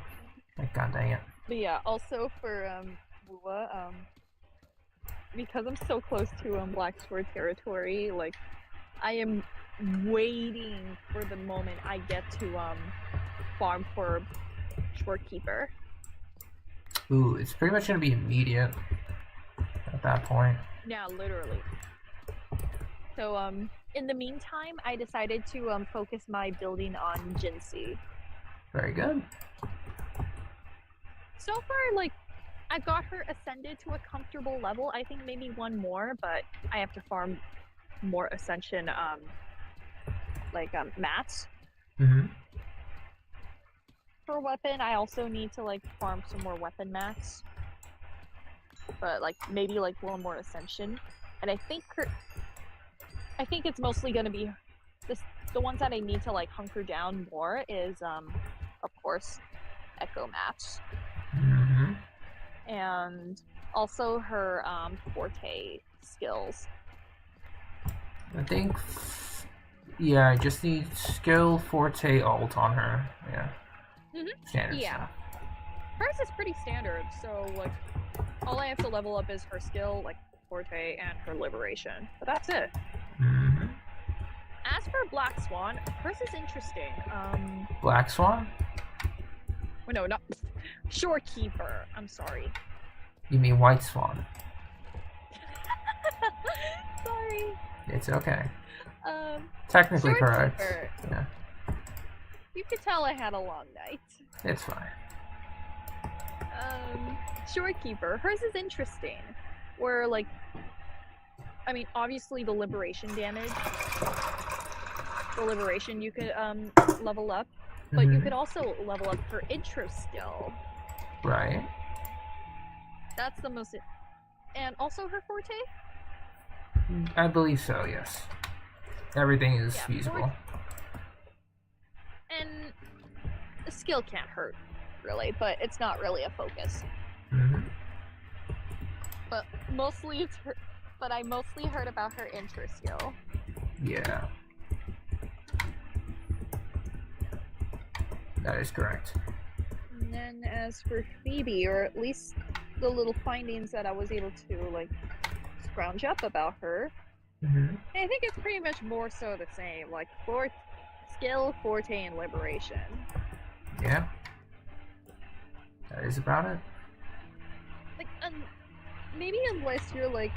[SPEAKER 1] Like, god dang it.
[SPEAKER 2] But yeah, also for Wuwa, because I'm so close to Black Shore territory, like I am waiting for the moment I get to farm for Shorekeeper.
[SPEAKER 1] Ooh, it's pretty much gonna be immediate at that point.
[SPEAKER 2] Yeah, literally. So in the meantime, I decided to focus my building on Jinsei.
[SPEAKER 1] Very good.
[SPEAKER 2] So far, like I've got her ascended to a comfortable level. I think maybe one more, but I have to farm more ascension mats. For weapon, I also need to like farm some more weapon mats. But like maybe like one more ascension. And I think it's mostly gonna be the ones that I need to like hunker down more is of course Echo mats. And also her forte skills.
[SPEAKER 1] I think, yeah, I just need skill, forte, alt on her. Yeah. Standard stuff.
[SPEAKER 2] Hers is pretty standard, so like all I have to level up is her skill, like forte, and her liberation. But that's it. As for Black Swan, hers is interesting.
[SPEAKER 1] Black Swan?
[SPEAKER 2] Oh, no, not Shorekeeper. I'm sorry.
[SPEAKER 1] You mean White Swan?
[SPEAKER 2] Sorry.
[SPEAKER 1] It's okay. Technically correct. Yeah.
[SPEAKER 2] You could tell I had a long night.
[SPEAKER 1] It's fine.
[SPEAKER 2] Shorekeeper. Hers is interesting. Where, like, I mean, obviously the liberation damage. The liberation you could level up. But you could also level up her intro skill.
[SPEAKER 1] Right.
[SPEAKER 2] That's the most... And also her forte?
[SPEAKER 1] I believe so, yes. Everything is feasible.
[SPEAKER 2] And the skill can't hurt, really, but it's not really a focus. But mostly it's her... but I mostly heard about her intro skill.
[SPEAKER 1] Yeah. That is correct.
[SPEAKER 2] And then as for Phoebe, or at least the little findings that I was able to, like, scrounge up about her,
[SPEAKER 1] Mm-hmm.
[SPEAKER 2] I think it's pretty much more so the same. Like, skill, forte, and liberation.
[SPEAKER 1] Yeah. That is about it.
[SPEAKER 2] Like, maybe unless you're like,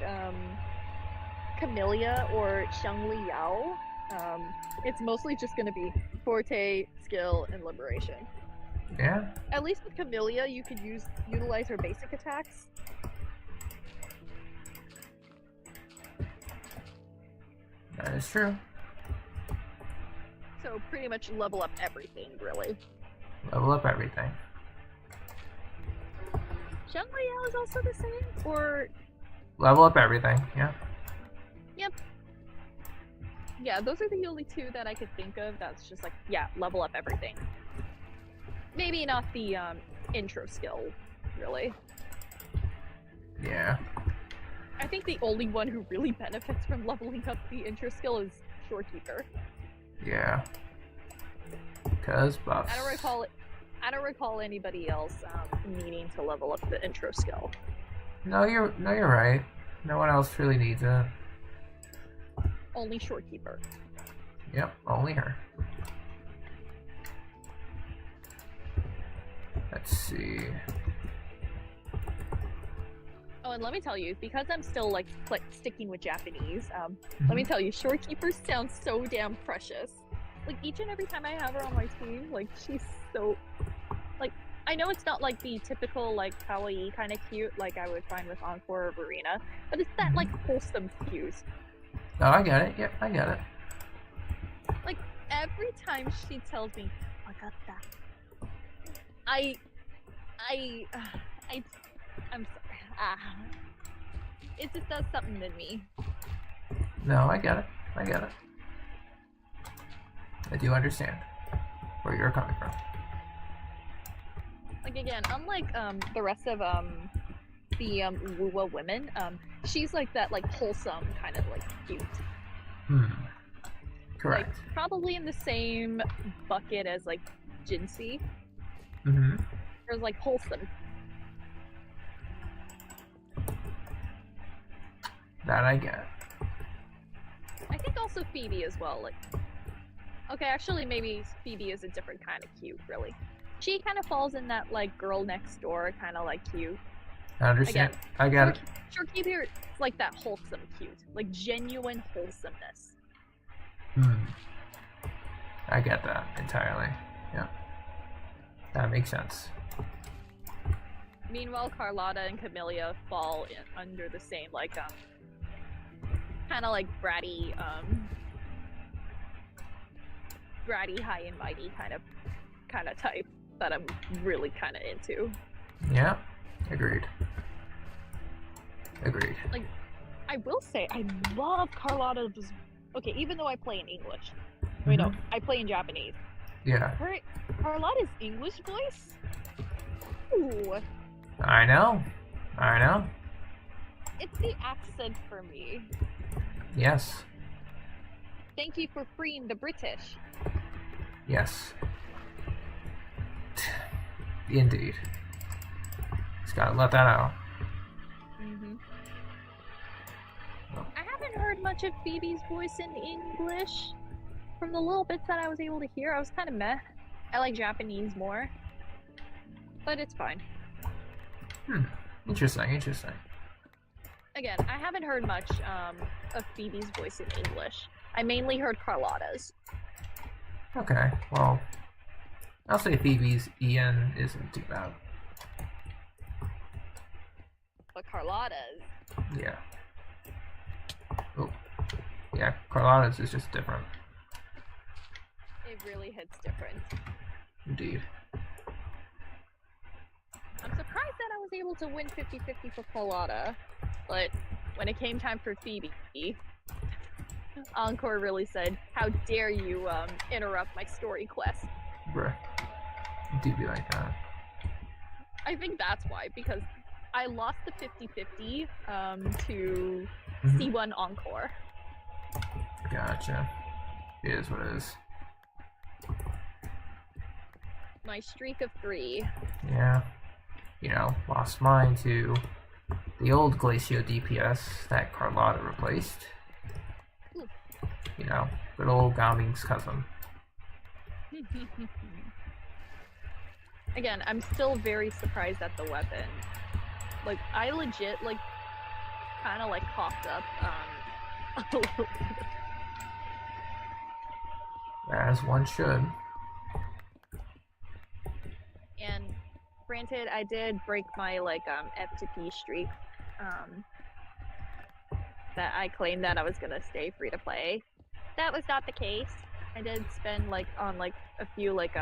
[SPEAKER 2] Camellia or Xiangli Yao, it's mostly just gonna be forte, skill, and liberation.
[SPEAKER 1] Yeah.
[SPEAKER 2] At least with Camellia, you could utilize her basic attacks.
[SPEAKER 1] That is true.
[SPEAKER 2] So pretty much level up everything, really.
[SPEAKER 1] Level up everything.
[SPEAKER 2] Xiangli Yao is also the same, or
[SPEAKER 1] Level up everything, yeah.
[SPEAKER 2] yep. Yeah, those are the only two that I could think of that's just like, yeah, level up everything. Maybe not the intro skill, really.
[SPEAKER 1] Yeah.
[SPEAKER 2] I think the only one who really benefits from leveling up the intro skill is Shorekeeper.
[SPEAKER 1] Yeah. Cause buffs.
[SPEAKER 2] I don't recall anybody else needing to level up the intro skill.
[SPEAKER 1] No, you're right. No one else really needs it.
[SPEAKER 2] Only Shorekeeper.
[SPEAKER 1] Yep, only her. Let's see.
[SPEAKER 2] Oh, and let me tell you, because I'm still like sticking with Japanese, let me tell you, Shorekeeper sounds so damn precious. Like, each and every time I have her on my team, like, she's so, like, I know it's not like the typical like kawaii kind of cute like I would find with Encore or Verena, but it's that like wholesome cute.
[SPEAKER 1] Oh, I get it. Yep, I get it.
[SPEAKER 2] Like, every time she tells me, I got that, I'm sorry. It just does something in me.
[SPEAKER 1] No, I get it. I get it. I do understand where you're coming from.
[SPEAKER 2] Like, again, unlike the rest of the Wuwa women, she's like that like wholesome kind of like cute.
[SPEAKER 1] Correct.
[SPEAKER 2] Like, probably in the same bucket as like Jinsei. There's like wholesome.
[SPEAKER 1] That I get.
[SPEAKER 2] I think also Phoebe as well. Like, okay, actually, maybe Phoebe is a different kind of cute, really. She kind of falls in that like girl next door kind of like cute.
[SPEAKER 1] I understand.
[SPEAKER 2] Again,
[SPEAKER 1] I get it.
[SPEAKER 2] Shorekeeper is like that wholesome cute, like genuine wholesomeness.
[SPEAKER 1] I get that entirely. Yeah. That makes sense.
[SPEAKER 2] Meanwhile, Carlotta and Camellia fall under the same like kind of like bratty high and mighty kind of type that I'm really kind of into.
[SPEAKER 1] Yeah. Agreed. Agreed.
[SPEAKER 2] Like, I will say I love Carlotta's. Okay, even though I play in English. Wait, no, I play in Japanese.
[SPEAKER 1] Yeah.
[SPEAKER 2] Carlotta's English voice? Ooh.
[SPEAKER 1] I know. I know.
[SPEAKER 2] It's the accent for me.
[SPEAKER 1] Yes.
[SPEAKER 2] Thank you for freeing the British.
[SPEAKER 1] Yes. Indeed. Just gotta let that out.
[SPEAKER 2] I haven't heard much of Phoebe's voice in English. From the little bits that I was able to hear, I was kind of meh. I like Japanese more. But it's fine.
[SPEAKER 1] Interesting, interesting.
[SPEAKER 2] Again, I haven't heard much of Phoebe's voice in English. I mainly heard Carlotta's.
[SPEAKER 1] Okay, well, I'll say Phoebe's Ian isn't too bad.
[SPEAKER 2] But Carlotta's...
[SPEAKER 1] Yeah. Oh. Yeah, Carlotta's is just different.
[SPEAKER 2] It really hits different.
[SPEAKER 1] Indeed.
[SPEAKER 2] I'm surprised that I was able to win 50-50 for Carlotta, but when it came time for Phoebe, Encore really said, "How dare you interrupt my story quest?"
[SPEAKER 1] Bruh. It do be like that.
[SPEAKER 2] I think that's why, because I lost the 50-50 to C1 Encore.
[SPEAKER 1] Gotcha. It is what it is.
[SPEAKER 2] My streak of 3.
[SPEAKER 1] Yeah. You know, lost mine to the old Glacio DPS that Carlotta replaced.
[SPEAKER 2] Ooh.
[SPEAKER 1] You know, good old Gaoming's cousin.
[SPEAKER 2] Again, I'm still very surprised at the weapon. Like, I legit, like, kind of, like, coughed up, a little bit.
[SPEAKER 1] As one should.
[SPEAKER 2] And granted, I did break my, like, F2P streak, that I claimed that I was gonna stay free to play. That was not the case. I did spend, like, on, like, a few, like,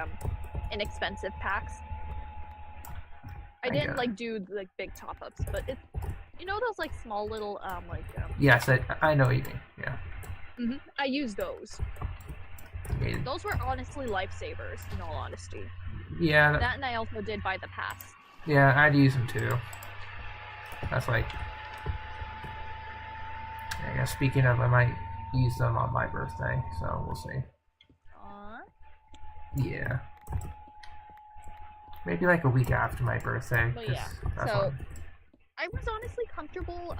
[SPEAKER 2] inexpensive packs. I didn't, like, do, like, big top-ups, but it's, you know those, like, small little,
[SPEAKER 1] Yes, I know what you mean, yeah.
[SPEAKER 2] I used those.
[SPEAKER 1] Yeah.
[SPEAKER 2] Those were honestly lifesavers, in all honesty.
[SPEAKER 1] Yeah.
[SPEAKER 2] That and I also did buy the pass.
[SPEAKER 1] Yeah, I'd use them too. That's like... I guess speaking of, I might use them on my birthday, so we'll see.
[SPEAKER 2] Aww.
[SPEAKER 1] Yeah. Maybe like a week after my birthday.
[SPEAKER 2] But yeah, so I was honestly comfortable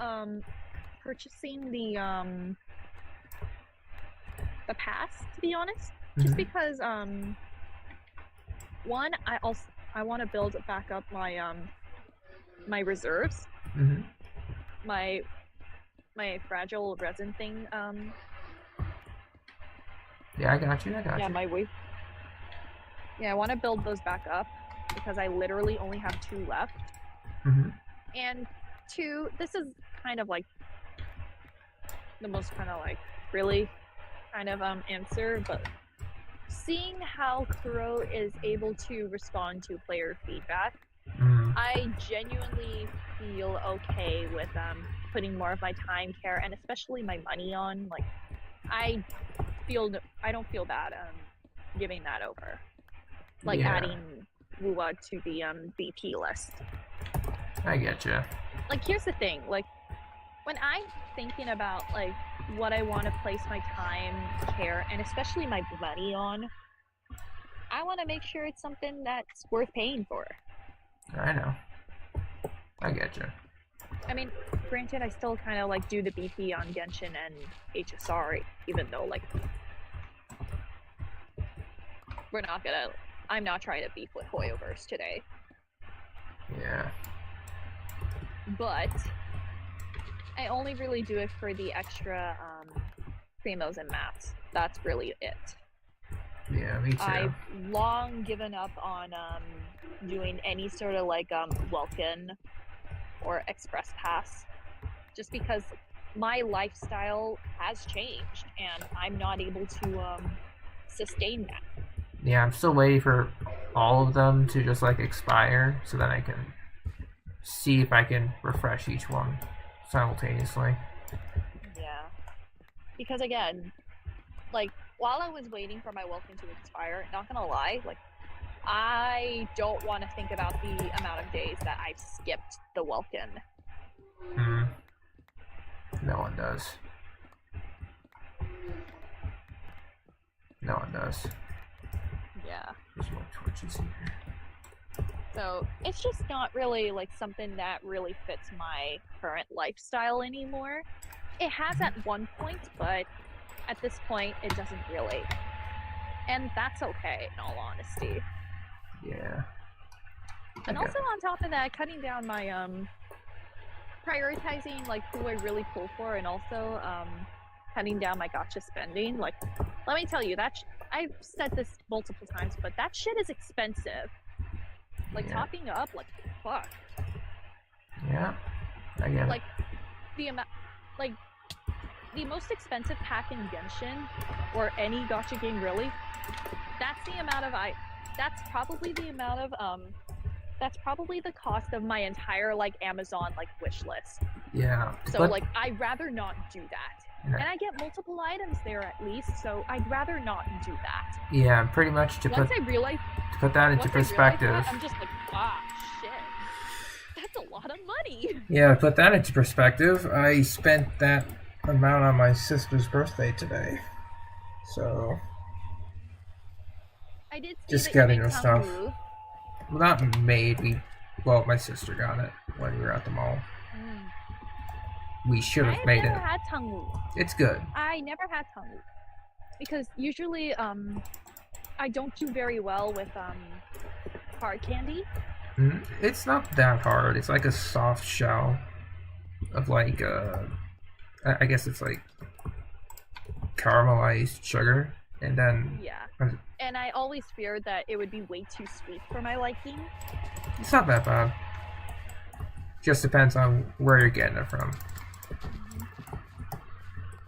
[SPEAKER 2] purchasing the pass, to be honest, just because one, I want to build back up my my reserves, my fragile resin thing.
[SPEAKER 1] Yeah, I got you.
[SPEAKER 2] Yeah, my wave. Yeah, I want to build those back up because I literally only have 2 left. And 2, this is kind of like the most kind of like really kind of answer, but seeing how Kuro is able to respond to player feedback, I genuinely feel okay with putting more of my time, care, and especially my money on. Like, I don't feel bad giving that over. Like adding Wuwa to the BP list.
[SPEAKER 1] I get you.
[SPEAKER 2] Like, here's the thing. Like, when I'm thinking about like what I want to place my time, care, and especially my money on, I want to make sure it's something that's worth paying for.
[SPEAKER 1] I know. I get you.
[SPEAKER 2] I mean, granted, I still kind of like do the BP on Genshin and HSR, even though like I'm not trying to beef with Hoyoverse today.
[SPEAKER 1] Yeah.
[SPEAKER 2] But I only really do it for the extra primos and maps. That's really it.
[SPEAKER 1] Yeah, me too.
[SPEAKER 2] I've long given up on doing any sort of like Welkin or Express Pass, just because my lifestyle has changed and I'm not able to sustain that.
[SPEAKER 1] Yeah, I'm still waiting for all of them to just like expire so that I can see if I can refresh each one simultaneously.
[SPEAKER 2] Yeah, because again, like while I was waiting for my Welcome to expire, not gonna lie, like I don't want to think about the amount of days that I've skipped the Welcome.
[SPEAKER 1] No one does. No one does.
[SPEAKER 2] Yeah.
[SPEAKER 1] There's more torches here.
[SPEAKER 2] So it's just not really like something that really fits my current lifestyle anymore. It has at one point, but at this point it doesn't really. And that's okay, in all honesty.
[SPEAKER 1] Yeah.
[SPEAKER 2] And also on top of that, cutting down my prioritizing like who I really pull for, and also cutting down my gacha spending. Like, let me tell you, I've said this multiple times, but that shit is expensive. Like, topping up, like, fuck.
[SPEAKER 1] Yeah, I get it.
[SPEAKER 2] Like, the amount, like, the most expensive pack in Genshin, or any gacha game really, that's the amount of that's probably the amount of, that's probably the cost of my entire, like, Amazon, like, wish list.
[SPEAKER 1] Yeah.
[SPEAKER 2] So, like, I'd rather not do that. Yeah. And I get multiple items there at least, so I'd rather not do that.
[SPEAKER 1] Yeah, pretty much to put that into perspective.
[SPEAKER 2] I'm just like, ah, shit. That's a lot of money.
[SPEAKER 1] Yeah, to put that into perspective, I spent that amount on my sister's birthday today. So,
[SPEAKER 2] I did see
[SPEAKER 1] just
[SPEAKER 2] that
[SPEAKER 1] getting
[SPEAKER 2] you
[SPEAKER 1] her
[SPEAKER 2] made
[SPEAKER 1] stuff.
[SPEAKER 2] Tangwu.
[SPEAKER 1] Well, not made, well, my sister got it when we were at the mall. We should have made
[SPEAKER 2] I've never
[SPEAKER 1] it.
[SPEAKER 2] had Tangwu.
[SPEAKER 1] It's good.
[SPEAKER 2] I never had Tangwu. Because usually, I don't do very well with, hard candy.
[SPEAKER 1] It's not that hard. It's like a soft shell of like, I guess it's like caramelized sugar, and then
[SPEAKER 2] Yeah. And I always feared that it would be way too sweet for my liking.
[SPEAKER 1] it's not that bad. Just depends on where you're getting it from.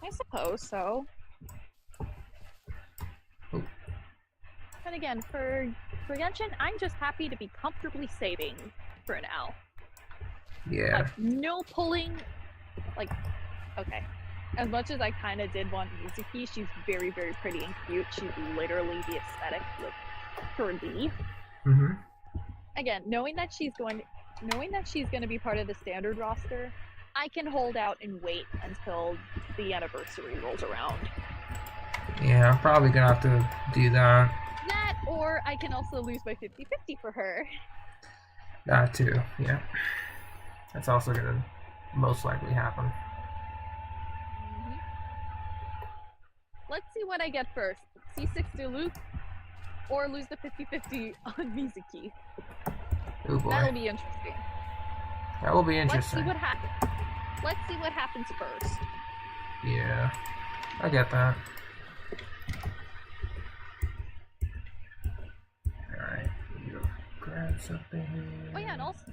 [SPEAKER 2] I suppose so.
[SPEAKER 1] Ooh.
[SPEAKER 2] But again, for Genshin, I'm just happy to be comfortably saving for now.
[SPEAKER 1] Yeah.
[SPEAKER 2] Like, no pulling. Like, okay. As much as I kind of did want Mizuki, she's very, very pretty and cute. She's literally the aesthetic for Lee. Again, knowing that she's going to be part of the standard roster, I can hold out and wait until the anniversary rolls around.
[SPEAKER 1] Yeah, I'm probably gonna have to do that.
[SPEAKER 2] That, or I can also lose my 50-50 for her.
[SPEAKER 1] That too, yeah. That's also gonna most likely happen.
[SPEAKER 2] Let's see what I get first. C6 Diluc, or lose the 50-50 on Mizuki.
[SPEAKER 1] Oh boy.
[SPEAKER 2] That'll be interesting.
[SPEAKER 1] That will be interesting.
[SPEAKER 2] Let's see what happens first.
[SPEAKER 1] Yeah, I get that. Alright, grab something here.
[SPEAKER 2] Oh yeah, and also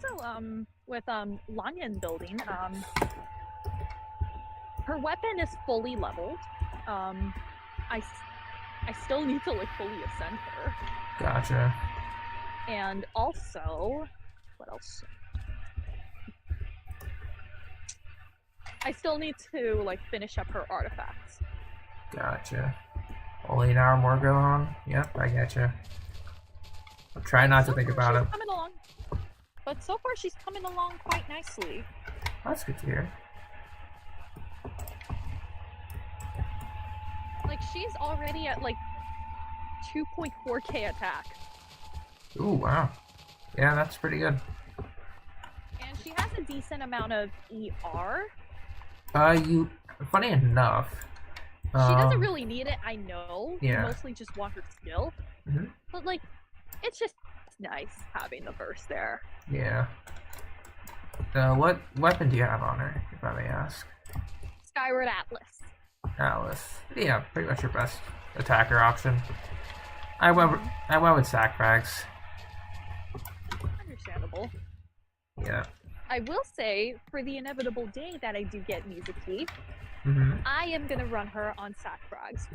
[SPEAKER 2] with Lanyan building, her weapon is fully leveled. I still need to like fully ascend her.
[SPEAKER 1] Gotcha.
[SPEAKER 2] And also, what else? I still need to like finish up her artifacts.
[SPEAKER 1] Gotcha. Only an hour more go on? Yep, I getcha. I'll try not to think about it.
[SPEAKER 2] Coming along. But so far she's coming along quite nicely.
[SPEAKER 1] That's good to hear.
[SPEAKER 2] Like she's already at like 2.4k attack.
[SPEAKER 1] Ooh, wow. Yeah, that's pretty good.
[SPEAKER 2] And she has a decent amount of ER.
[SPEAKER 1] Funny enough.
[SPEAKER 2] She doesn't really need it, I know.
[SPEAKER 1] Yeah.
[SPEAKER 2] You mostly just want her skill. But like, it's just nice having the burst there.
[SPEAKER 1] Yeah. What weapon do you have on her, if I may ask?
[SPEAKER 2] Skyward Atlas.
[SPEAKER 1] Alice. Yeah, pretty much your best attacker option. I went with sack frags.
[SPEAKER 2] Understandable.
[SPEAKER 1] Yeah.
[SPEAKER 2] I will say, for the inevitable day that I do get Mizuki, I am gonna run her on sack frags.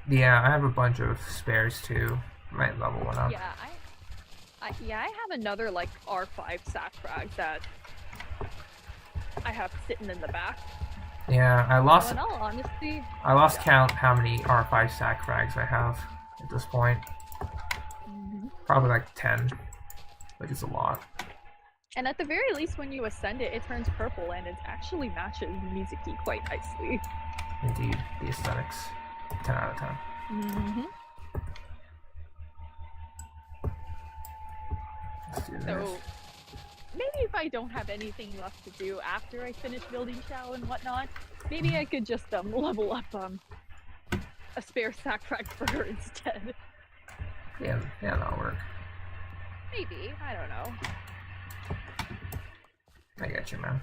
[SPEAKER 1] Yeah, I have a bunch of spares too. Might level one up.
[SPEAKER 2] Yeah, I have another like R5 sack frag that I have sitting in the back.
[SPEAKER 1] Yeah, I lost.
[SPEAKER 2] In all honesty,
[SPEAKER 1] I lost count how many R5 sack frags I have at this point. Probably like 10, which is a lot.
[SPEAKER 2] And at the very least, when you ascend it, it turns purple, and it actually matches Mizuki quite nicely.
[SPEAKER 1] Indeed, the aesthetics, 10 out of 10. Let's do this.
[SPEAKER 2] So maybe if I don't have anything left to do after I finish building Shao and whatnot, maybe I could just level up a spare sack frag for her instead.
[SPEAKER 1] Yeah, that'll work.
[SPEAKER 2] Maybe, I don't know.
[SPEAKER 1] I get you, man.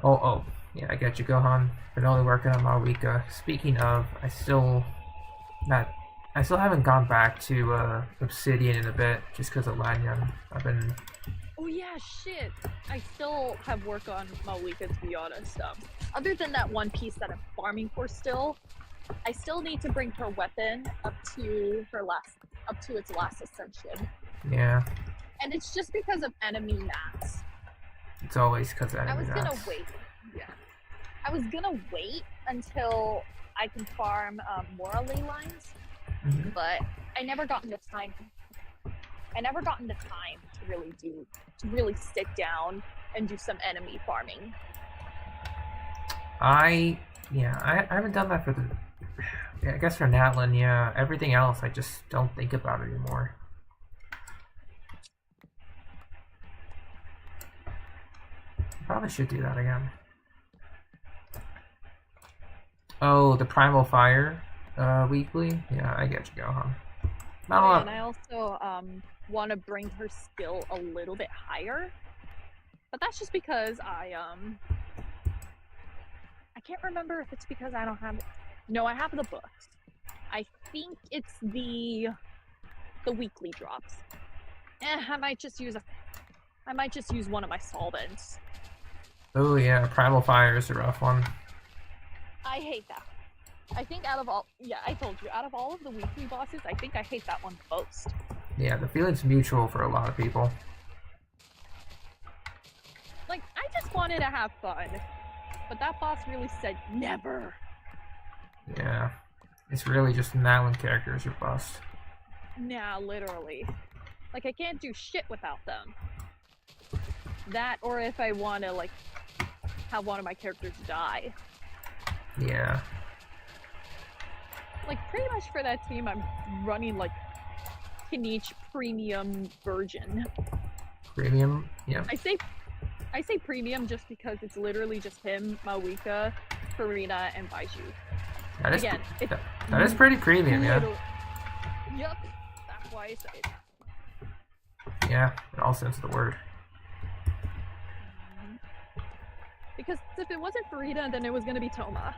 [SPEAKER 1] Oh, yeah, I get you, Gohan. Been only working on Malrika. Speaking of, I still haven't gone back to Obsidian in a bit, just because of Lanyan.
[SPEAKER 2] Oh yeah, shit. I still have work on Malrika, to be honest. Other than that one piece that I'm farming for still, I still need to bring her weapon up to its last ascension.
[SPEAKER 1] Yeah.
[SPEAKER 2] And it's just because of enemy mats.
[SPEAKER 1] It's always because of enemy mats.
[SPEAKER 2] I was gonna wait until I can farm more ley lines, but I never got the time. I never gotten the time to really sit down and do some enemy farming.
[SPEAKER 1] I haven't done that for the. Yeah, I guess for Natlin, yeah. Everything else, I just don't think about it anymore. Probably should do that again. Oh, the Primal Fire weekly? Yeah, I get you, Gohan. Not a lot.
[SPEAKER 2] And I also want to bring her skill a little bit higher. But that's just because I can't remember if it's because I don't have... No, I have the books. I think it's the weekly drops. I might just use one of my solvents.
[SPEAKER 1] Oh yeah, Primal Fire is a rough one.
[SPEAKER 2] I hate that. I think out of all of the weekly bosses, I think I hate that one most.
[SPEAKER 1] Yeah, the feeling's mutual for a lot of people.
[SPEAKER 2] Like, I just wanted to have fun. But that boss really said never.
[SPEAKER 1] Yeah. It's really just Natlin characters are bust.
[SPEAKER 2] Nah, literally. Like, I can't do shit without them. That, or if I want to, like, have one of my characters die.
[SPEAKER 1] Yeah.
[SPEAKER 2] Like, pretty much for that team, I'm running, like, Kinich Premium version.
[SPEAKER 1] Premium? Yeah.
[SPEAKER 2] I say premium just because it's literally just him, Mawika, Karina, and Baiju.
[SPEAKER 1] That is,
[SPEAKER 2] Again,
[SPEAKER 1] that is pretty premium, yeah.
[SPEAKER 2] Yep, that's why I say it.
[SPEAKER 1] Yeah, in all sense of the word.
[SPEAKER 2] Because if it wasn't Farida, then it was gonna be Toma.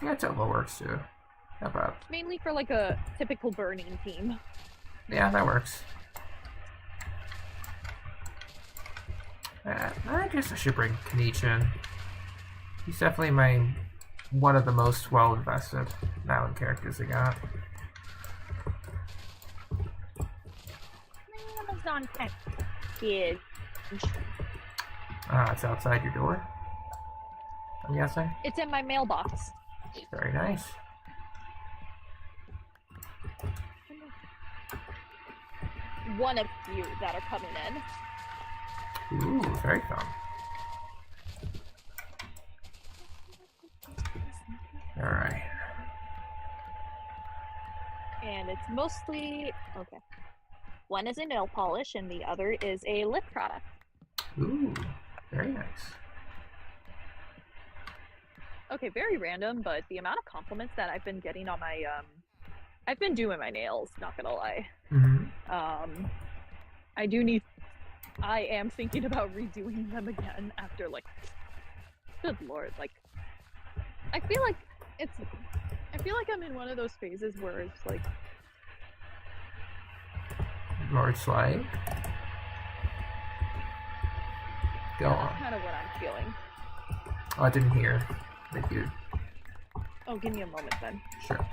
[SPEAKER 1] Yeah, Toma works too. How about?
[SPEAKER 2] Mainly for like a typical burning team.
[SPEAKER 1] Yeah, that works. I guess I should bring Kinich in. He's definitely one of the most well-invested Natlin characters I got.
[SPEAKER 2] Amazon package.
[SPEAKER 1] Ah, it's outside your door, I'm guessing?
[SPEAKER 2] It's in my mailbox.
[SPEAKER 1] Very nice.
[SPEAKER 2] One of few that are coming in.
[SPEAKER 1] Ooh, very fun. Alright.
[SPEAKER 2] And it's mostly... Okay. One is a nail polish and the other is a lip product.
[SPEAKER 1] Ooh, very nice.
[SPEAKER 2] Okay, very random, but the amount of compliments that I've been getting on my, I've been doing my nails, not gonna lie.
[SPEAKER 1] Mm-hmm.
[SPEAKER 2] I am thinking about redoing them again after, like, good lord, like, I feel like I'm in one of those phases where it's like...
[SPEAKER 1] Lord Slide. Go on.
[SPEAKER 2] That's kind of what I'm feeling.
[SPEAKER 1] Oh, I didn't hear. Thank you.
[SPEAKER 2] Oh, give me a moment then.
[SPEAKER 1] Sure.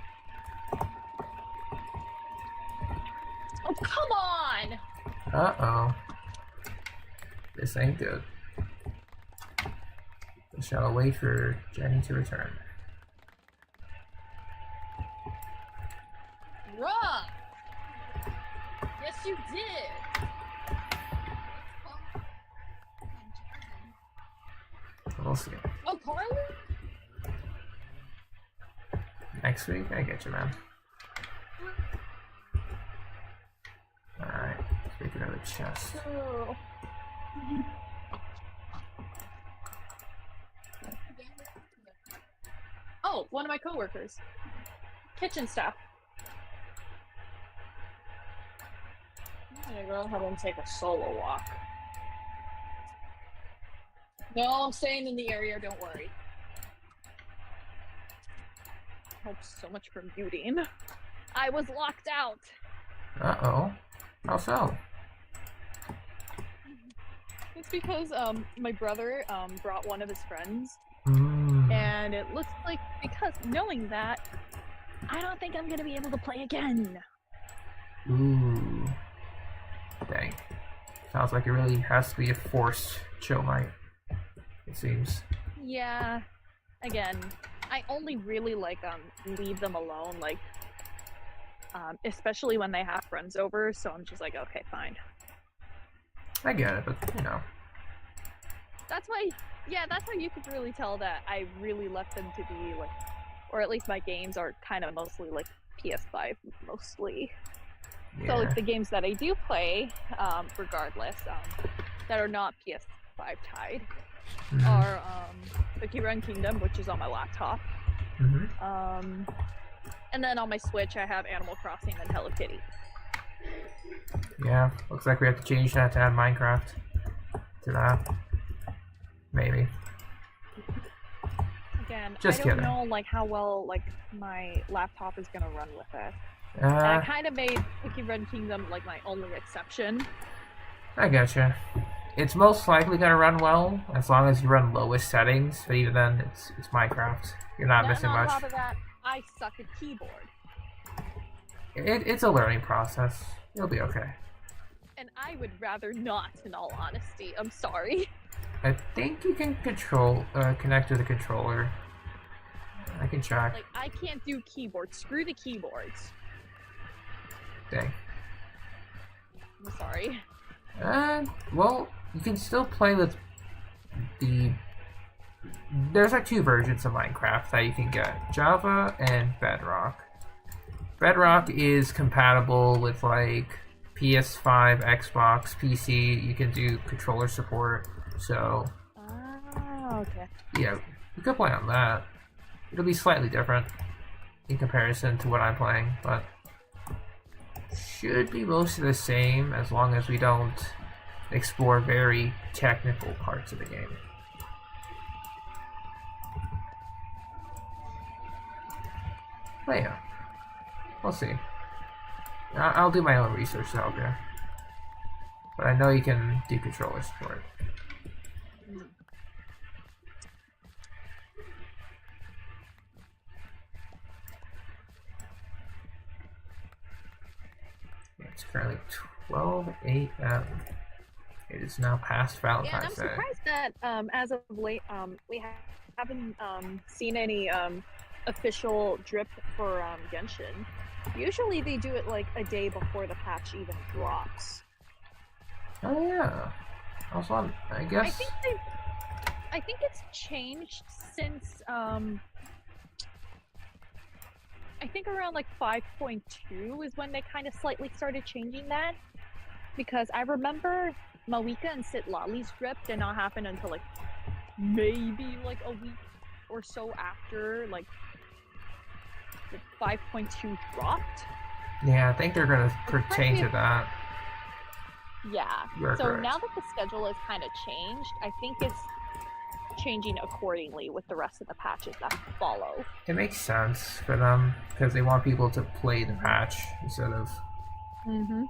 [SPEAKER 2] Oh, come on!
[SPEAKER 1] Uh-oh. This ain't good. We shall wait for Jenny to return.
[SPEAKER 2] Bruh! Yes, you did!
[SPEAKER 1] We'll see.
[SPEAKER 2] Oh, Carly?
[SPEAKER 1] Next week? I get you, man. Alright, speaking of the chest.
[SPEAKER 2] Oh. Oh, one of my coworkers. Kitchen staff. I'm gonna go ahead and take a solo walk. No, I'm staying in the area, don't worry. Helps so much for muting. I was locked out.
[SPEAKER 1] Uh-oh. How so?
[SPEAKER 2] It's because my brother brought one of his friends,
[SPEAKER 1] Mm.
[SPEAKER 2] and it looks like, because knowing that, I don't think I'm gonna be able to play again.
[SPEAKER 1] Ooh. Dang. Sounds like it really has to be a forced chill night. It seems.
[SPEAKER 2] Yeah. Again, I only really like leave them alone. Like, especially when they have friends over. So I'm just like, okay, fine.
[SPEAKER 1] I get it, but you know.
[SPEAKER 2] That's why, yeah, that's how you could really tell that I really left them to be like, or at least my games are kind of mostly like PS5 mostly.
[SPEAKER 1] Yeah.
[SPEAKER 2] So like the games that I do play, regardless, that are not PS5 tied, are Dokkan Kingdom, which is on my laptop. And then on my Switch, I have Animal Crossing and Hello Kitty.
[SPEAKER 1] Yeah, looks like we have to change that to add Minecraft to that. Maybe.
[SPEAKER 2] Again,
[SPEAKER 1] Just
[SPEAKER 2] I don't
[SPEAKER 1] kidding.
[SPEAKER 2] know like how well like my laptop is gonna run with it. And I kind of made Dokkan Kingdom like my only exception.
[SPEAKER 1] I gotcha. It's most likely gonna run well as long as you run lowest settings, but even then, it's Minecraft. You're not missing
[SPEAKER 2] on
[SPEAKER 1] much.
[SPEAKER 2] top of that, I suck at keyboard.
[SPEAKER 1] It's a learning process. You'll be okay.
[SPEAKER 2] And I would rather not, in all honesty. I'm sorry.
[SPEAKER 1] I think you can connect to the controller. I can check.
[SPEAKER 2] Like, I can't do keyboard. Screw the keyboards.
[SPEAKER 1] Dang.
[SPEAKER 2] I'm sorry.
[SPEAKER 1] Well, you can still play with the... There's like 2 versions of Minecraft that you can get. Java and Bedrock. Bedrock is compatible with like PS5, Xbox, PC. You can do controller support. So...
[SPEAKER 2] okay.
[SPEAKER 1] Yeah, you could play on that. It'll be slightly different in comparison to what I'm playing, but should be mostly the same as long as we don't explore very technical parts of the game. But yeah, we'll see. I'll do my own research to help you. But I know you can do controller support. It's currently 12:08 p.m. It is now past Valentine's Day.
[SPEAKER 2] Yeah, and I'm surprised that as of late, we haven't seen any official drip for Genshin. Usually they do it like a day before the patch even drops.
[SPEAKER 1] Oh yeah. Also, I guess.
[SPEAKER 2] I think it's changed since I think around like 5.2 is when they kind of slightly started changing that, because I remember Mawika and Sitlali's drip did not happen until like maybe like a week or so after like the 5.2 dropped.
[SPEAKER 1] Yeah, I think they're gonna pertain to that.
[SPEAKER 2] Yeah.
[SPEAKER 1] You're
[SPEAKER 2] so
[SPEAKER 1] correct.
[SPEAKER 2] now that the schedule has kind of changed, I think it's changing accordingly with the rest of the patches that follow.
[SPEAKER 1] It makes sense for them because they want people to play the patch instead of,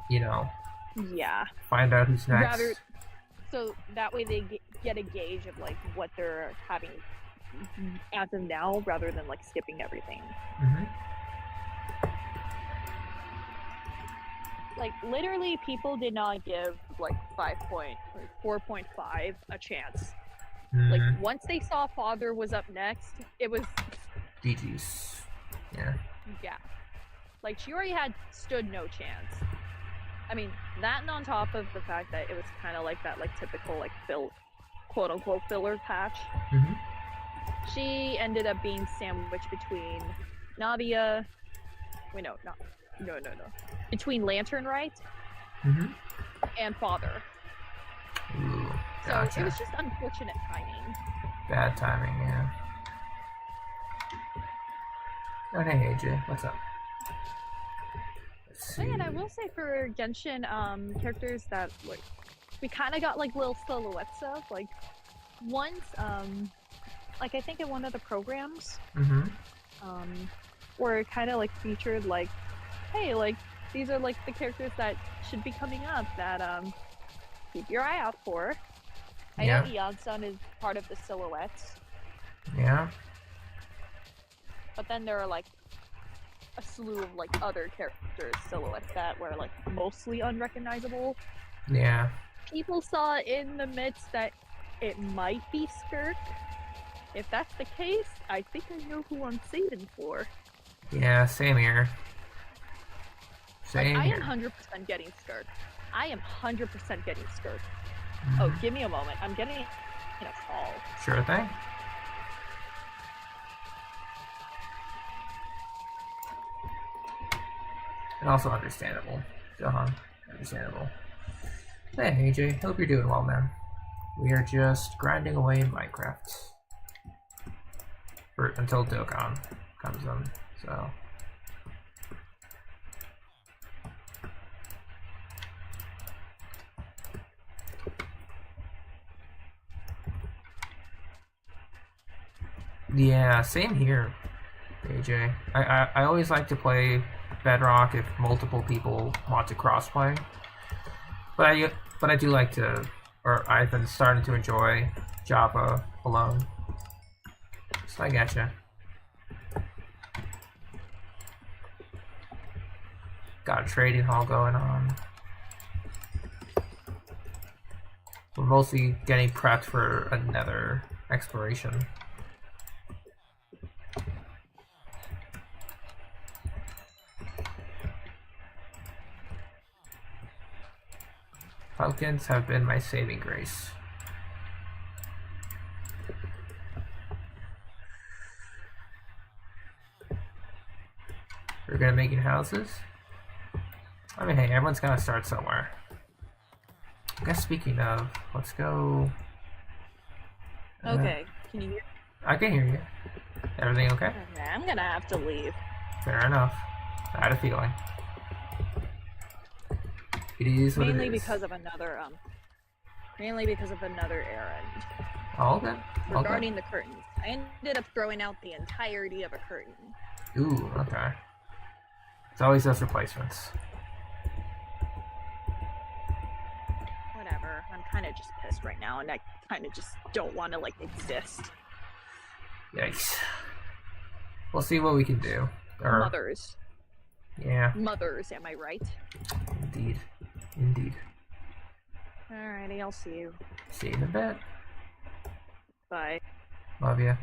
[SPEAKER 1] you know,
[SPEAKER 2] yeah,
[SPEAKER 1] find out who's next.
[SPEAKER 2] So that way they get a gauge of like what they're having as of now, rather than like skipping everything. Like literally, people did not give like 4.5 a chance. Like once they saw Father was up next, it was
[SPEAKER 1] GG's. Yeah.
[SPEAKER 2] Yeah. Like she already had stood no chance. I mean, that and on top of the fact that it was kind of like that like typical like quote unquote filler patch. She ended up being sandwiched between Navia. Wait, no. Between Lantern Right and Father.
[SPEAKER 1] Ooh, gotcha.
[SPEAKER 2] So it was just unfortunate timing.
[SPEAKER 1] Bad timing, yeah. Oh, hey, AJ, what's up? Let's see.
[SPEAKER 2] And I will say for Genshin, characters that like we kind of got like little silhouettes of, like once, like I think in one of the programs, where it kind of like featured like, hey, like these are like the characters that should be coming up that keep your eye out for. I know Eon-san is part of the silhouettes.
[SPEAKER 1] Yeah.
[SPEAKER 2] But then there are like a slew of like other characters silhouettes that were like mostly unrecognizable.
[SPEAKER 1] Yeah.
[SPEAKER 2] People saw in the midst that it might be Skirk. If that's the case, I think I know who I'm saving for.
[SPEAKER 1] Yeah, same here. Same
[SPEAKER 2] I
[SPEAKER 1] here.
[SPEAKER 2] am 100% getting skirt. I am 100% getting skirt.
[SPEAKER 1] Mhm.
[SPEAKER 2] Oh, give me a moment. I'm getting a call.
[SPEAKER 1] Sure thing. And also understandable. Gohan, understandable. Hey AJ, hope you're doing well, man. We are just grinding away in Minecraft. Until Dokkan comes in, so. Yeah, same here, AJ. I always like to play Bedrock if multiple people want to crossplay. But I do like to, or I've been starting to enjoy Java alone. So I getcha. Got a trading hall going on. We're mostly getting prepped for another exploration. Pumpkins have been my saving grace. We're gonna make houses? I mean, hey, everyone's gotta start somewhere. I guess speaking of, let's go...
[SPEAKER 2] Okay, can you hear?
[SPEAKER 1] I can hear you. Everything okay?
[SPEAKER 2] Okay, I'm gonna have to leave.
[SPEAKER 1] Fair enough. I had a feeling. It is what
[SPEAKER 2] Mainly
[SPEAKER 1] it is.
[SPEAKER 2] because of another errand.
[SPEAKER 1] All good.
[SPEAKER 2] Regarding the curtains. I ended up throwing out the entirety of a curtain.
[SPEAKER 1] Ooh, okay. It's always those replacements.
[SPEAKER 2] Whatever. I'm kind of just pissed right now, and I kind of just don't want to, like, exist.
[SPEAKER 1] Yikes. We'll see what we can do. Or,
[SPEAKER 2] Mothers.
[SPEAKER 1] yeah.
[SPEAKER 2] Mothers, am I right?
[SPEAKER 1] Indeed. Indeed.
[SPEAKER 2] Alrighty, I'll see you.
[SPEAKER 1] See you in a bit.
[SPEAKER 2] Bye.
[SPEAKER 1] Love ya.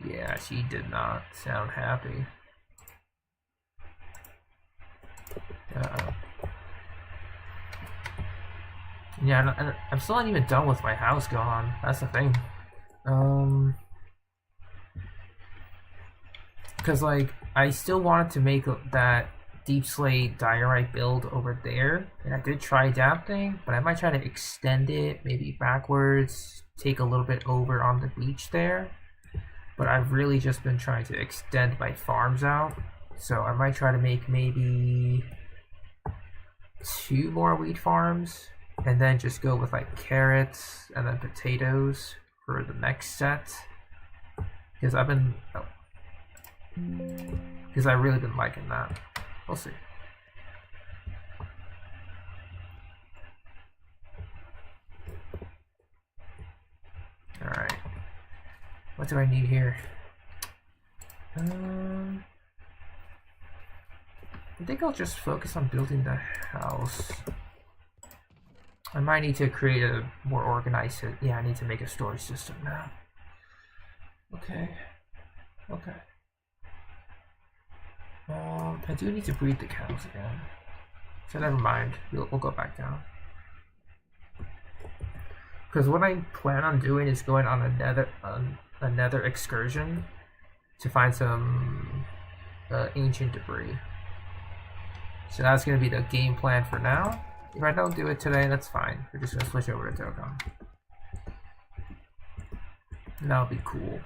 [SPEAKER 1] Yeah, she did not sound happy. Uh-oh. Yeah, I'm still not even done with my house, Gohan. That's the thing. Because, like, I still wanted to make that Deep Slate Diorite build over there, and I did try adapting, but I might try to extend it, maybe backwards, take a little bit over on the beach there. But I've really just been trying to extend my farms out, so I might try to make maybe 2 more wheat farms, and then just go with like carrots and then potatoes for the next set. Because I've really been liking that. We'll see. Alright. What do I need here? I think I'll just focus on building the house. I might need to create a more organized... Yeah, I need to make a storage system now. Okay. Okay. I do need to breed the cows again. So never mind. We'll go back down. Because what I plan on doing is going on another excursion to find some ancient debris. So that's going to be the game plan for now. If I don't do it today, that's fine. We're just going to switch over to Dokkan. That'll be cool.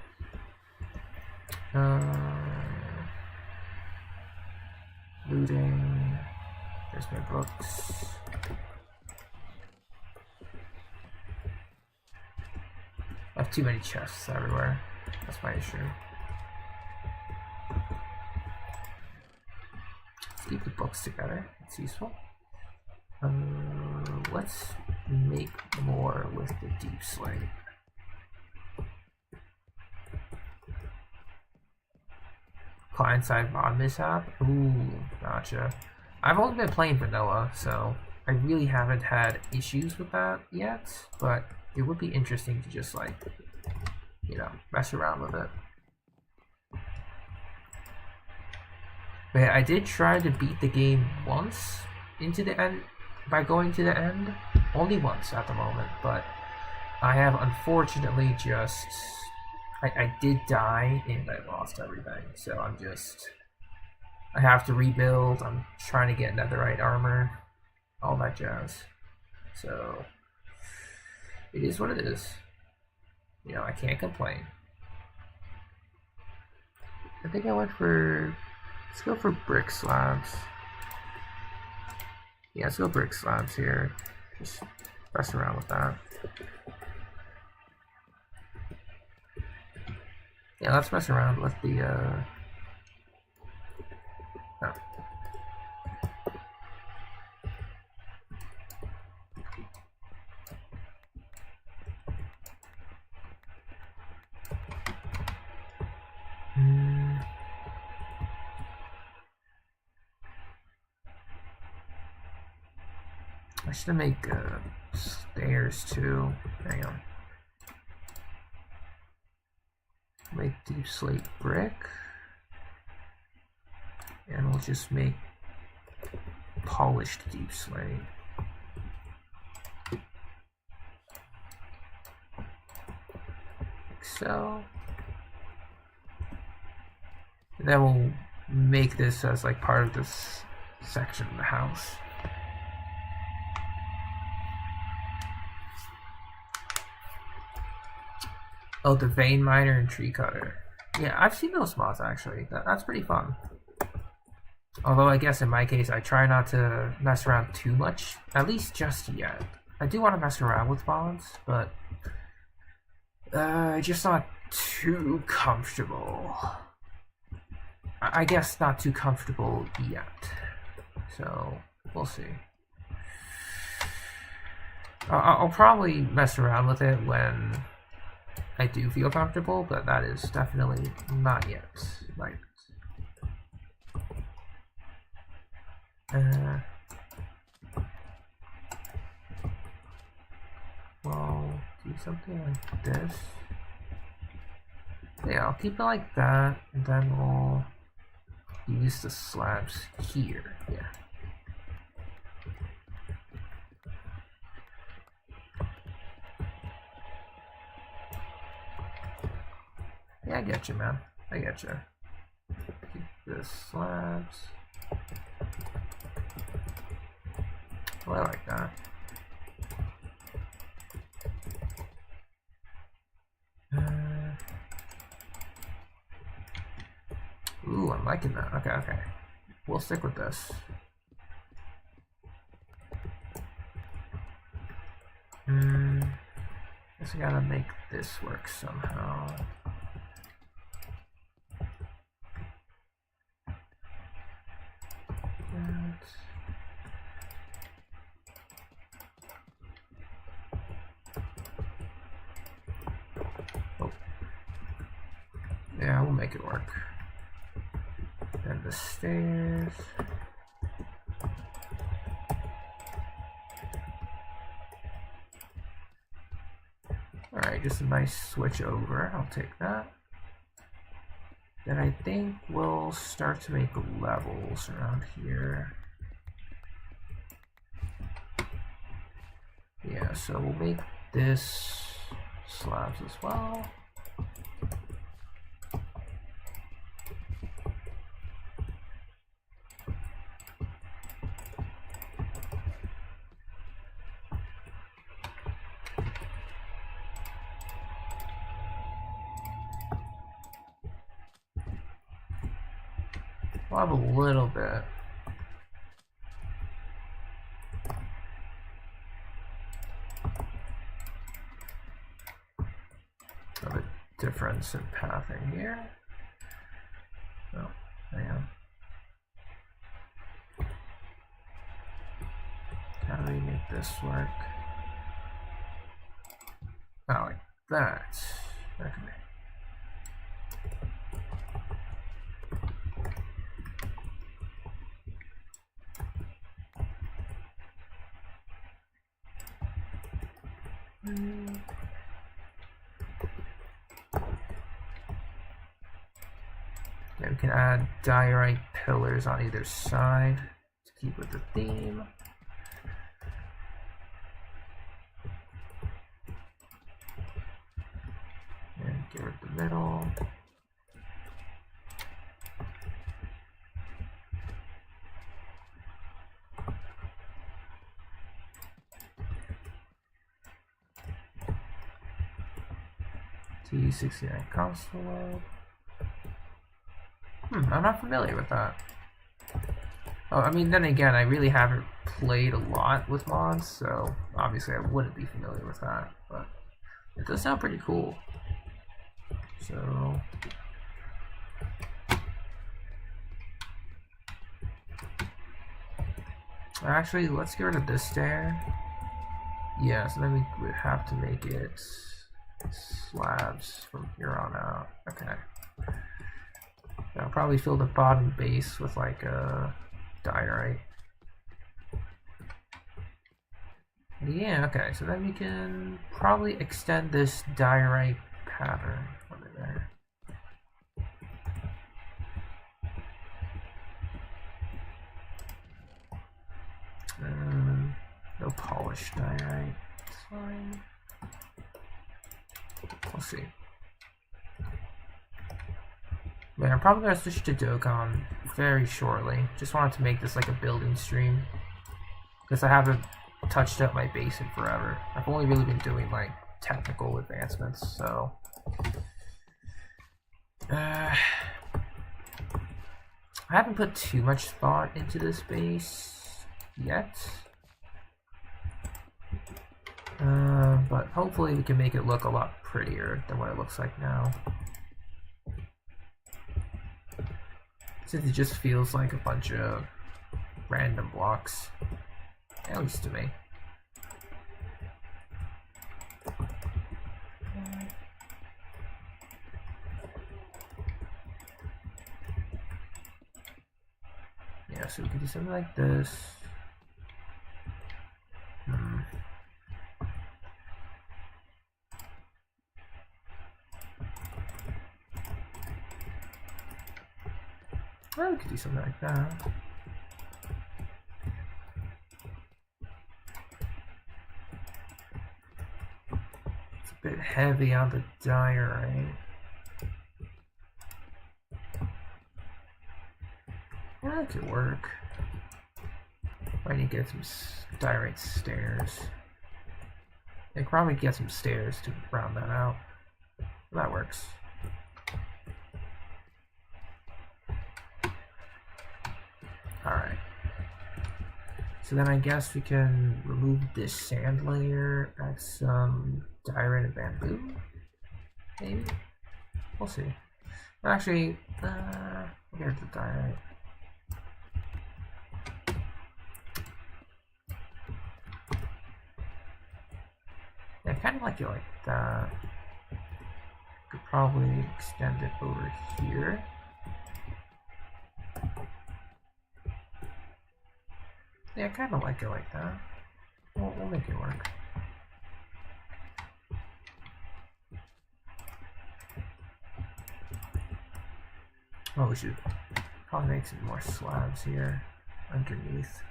[SPEAKER 1] Looting. There's my books. I have too many chests everywhere. That's my issue. Let's keep the books together. It's useful. Let's make more with the Deep Slate. Client-side mod mishap? Ooh, gotcha. I've only been playing vanilla, so I really haven't had issues with that yet, but it would be interesting to just, like, you know, mess around with it. But I did try to beat the game once into the end by going to the end. Only once at the moment, but I have unfortunately just... I did die and I lost everything, so I have to rebuild. I'm trying to get netherite armor, all that jazz. So it is what it is. You know, I can't complain. I think I went for... Let's go for brick slabs. Yeah, let's go brick slabs here. Just mess around with that. Yeah, let's mess around with the, oh. I should make stairs too. Hang on. Make deep slate brick, and we'll just make polished deep slate. Like so. And then we'll make this as like part of this section of the house. Oh, the vein miner and tree cutter. Yeah, I've seen those mods actually. That's pretty fun. Although I guess in my case, I try not to mess around too much, at least just yet. I do want to mess around with mods, but just not too comfortable. I guess not too comfortable yet. So we'll see. I'll probably mess around with it when I do feel comfortable, but that is definitely not yet. Right. Well, do something like this. Yeah, I'll keep it like that, and then we'll use the slabs here. Yeah. Yeah, I get you, man. I get you. Keep the slabs. Well, I like that. Ooh, I'm liking that. Okay, okay. We'll stick with this. Guess I gotta make this work somehow. Oh. Yeah, we'll make it work. And the stairs. Alright, just a nice switch over. I'll take that. Then I think we'll start to make levels around here. Yeah, so we'll make this slabs as well. We'll have a little bit. Of a difference in pathing here. Oh, hang on. How do we make this work? Oh, like that. Okay. Yeah, we can add diorite pillars on either side to keep with the theme. And get rid of the middle. T69 console. I'm not familiar with that. Oh, I mean, then again, I really haven't played a lot with mods, so obviously I wouldn't be familiar with that, but it does sound pretty cool. So actually, let's get rid of this stair. Yeah, so then we would have to make it slabs from here on out. Okay. I'll probably fill the bottom base with like a diorite. Yeah, okay, so then we can probably extend this diorite pattern over there. No polished diorite. It's fine. We'll see. Man, I'm probably gonna switch to Dokkan very shortly. Just wanted to make this like a building stream, because I haven't touched up my base in forever. I've only really been doing like technical advancements, so I haven't put too much thought into this base yet. But hopefully we can make it look a lot prettier than what it looks like now. Since it just feels like a bunch of random blocks, at least to me. Yeah, so we can do something like this. Well, we could do something like that. It's a bit heavy on the diorite. Yeah, that could work. I need to get some diorite stairs. I could probably get some stairs to round that out. That works. Alright. So then I guess we can remove this sand layer, add some diorite and bamboo. Maybe? We'll see. Actually, we'll get the diorite. Yeah, I kind of like it like that. Could probably extend it over here. Yeah, I kind of like it like that. We'll make it work. Oh, we should probably make some more slabs here underneath.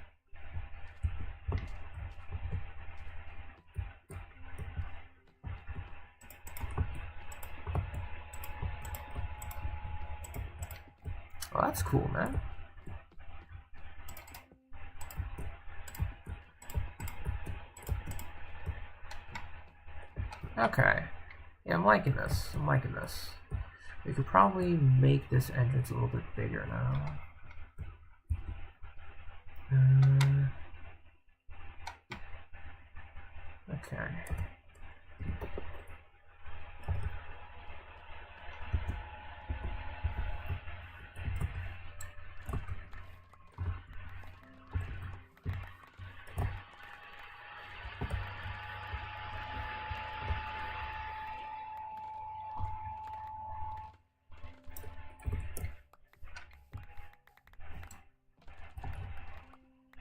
[SPEAKER 1] Oh, that's cool, man. Okay. Yeah, I'm liking this. I'm liking this. We could probably make this entrance a little bit bigger now. Okay.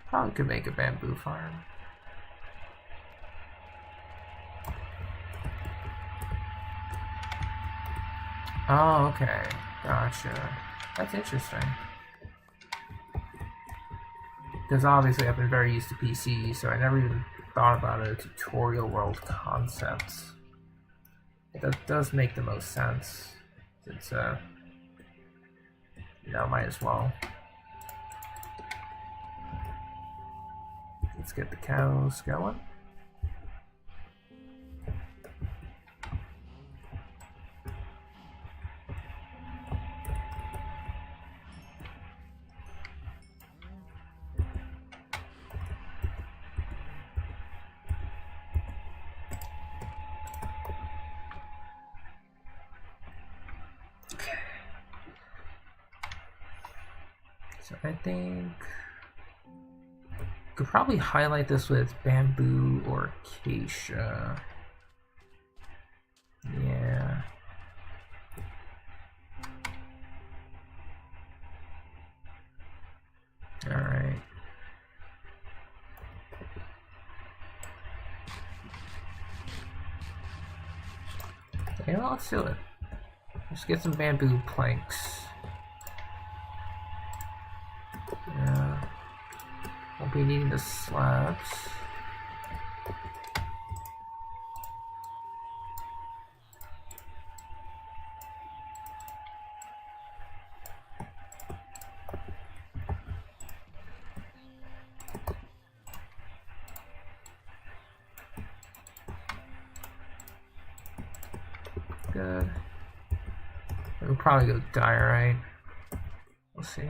[SPEAKER 1] Probably could make a bamboo farm. Oh, okay. Gotcha. That's interesting. Because obviously I've been very used to PC, so I never even thought about a tutorial world concept. That does make the most sense. It's might as well. Let's get the cows going. So I think could probably highlight this with bamboo or acacia. Yeah. All right. Okay, well, let's do it. Let's get some bamboo planks. Yeah. Won't be needing the slabs. Good. We'll probably go diorite. We'll see.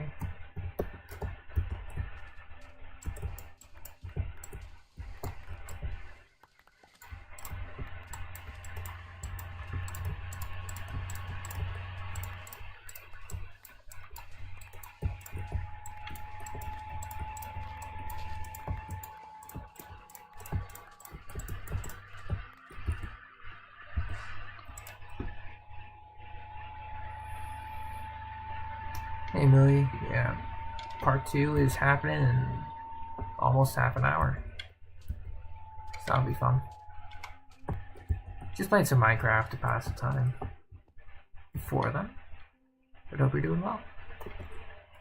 [SPEAKER 1] Hey Millie, yeah. Part 2 is happening in almost half an hour. So that'll be fun. Just playing some Minecraft to pass the time before then. But hope you're doing well.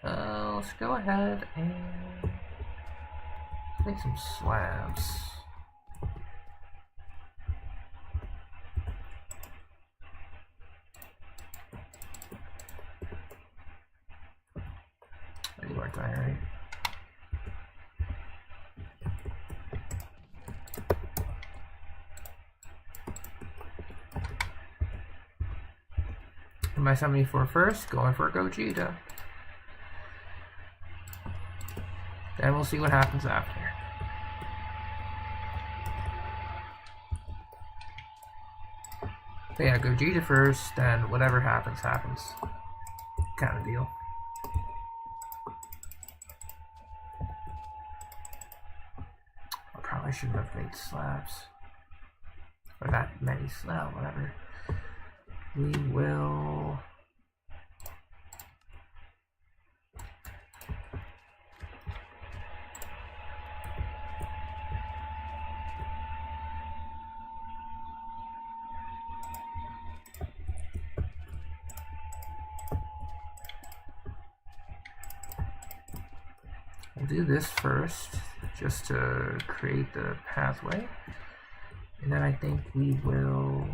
[SPEAKER 1] Let's go ahead and make some slabs. More diary. Am I 74 first? Going for Gogeta. Then we'll see what happens after. But yeah, Gogeta first, then whatever happens, happens. Kind of deal. I shouldn't have made slabs. Or that many slabs, whatever. We will... We'll do this first, just to create the pathway. And then I think we will...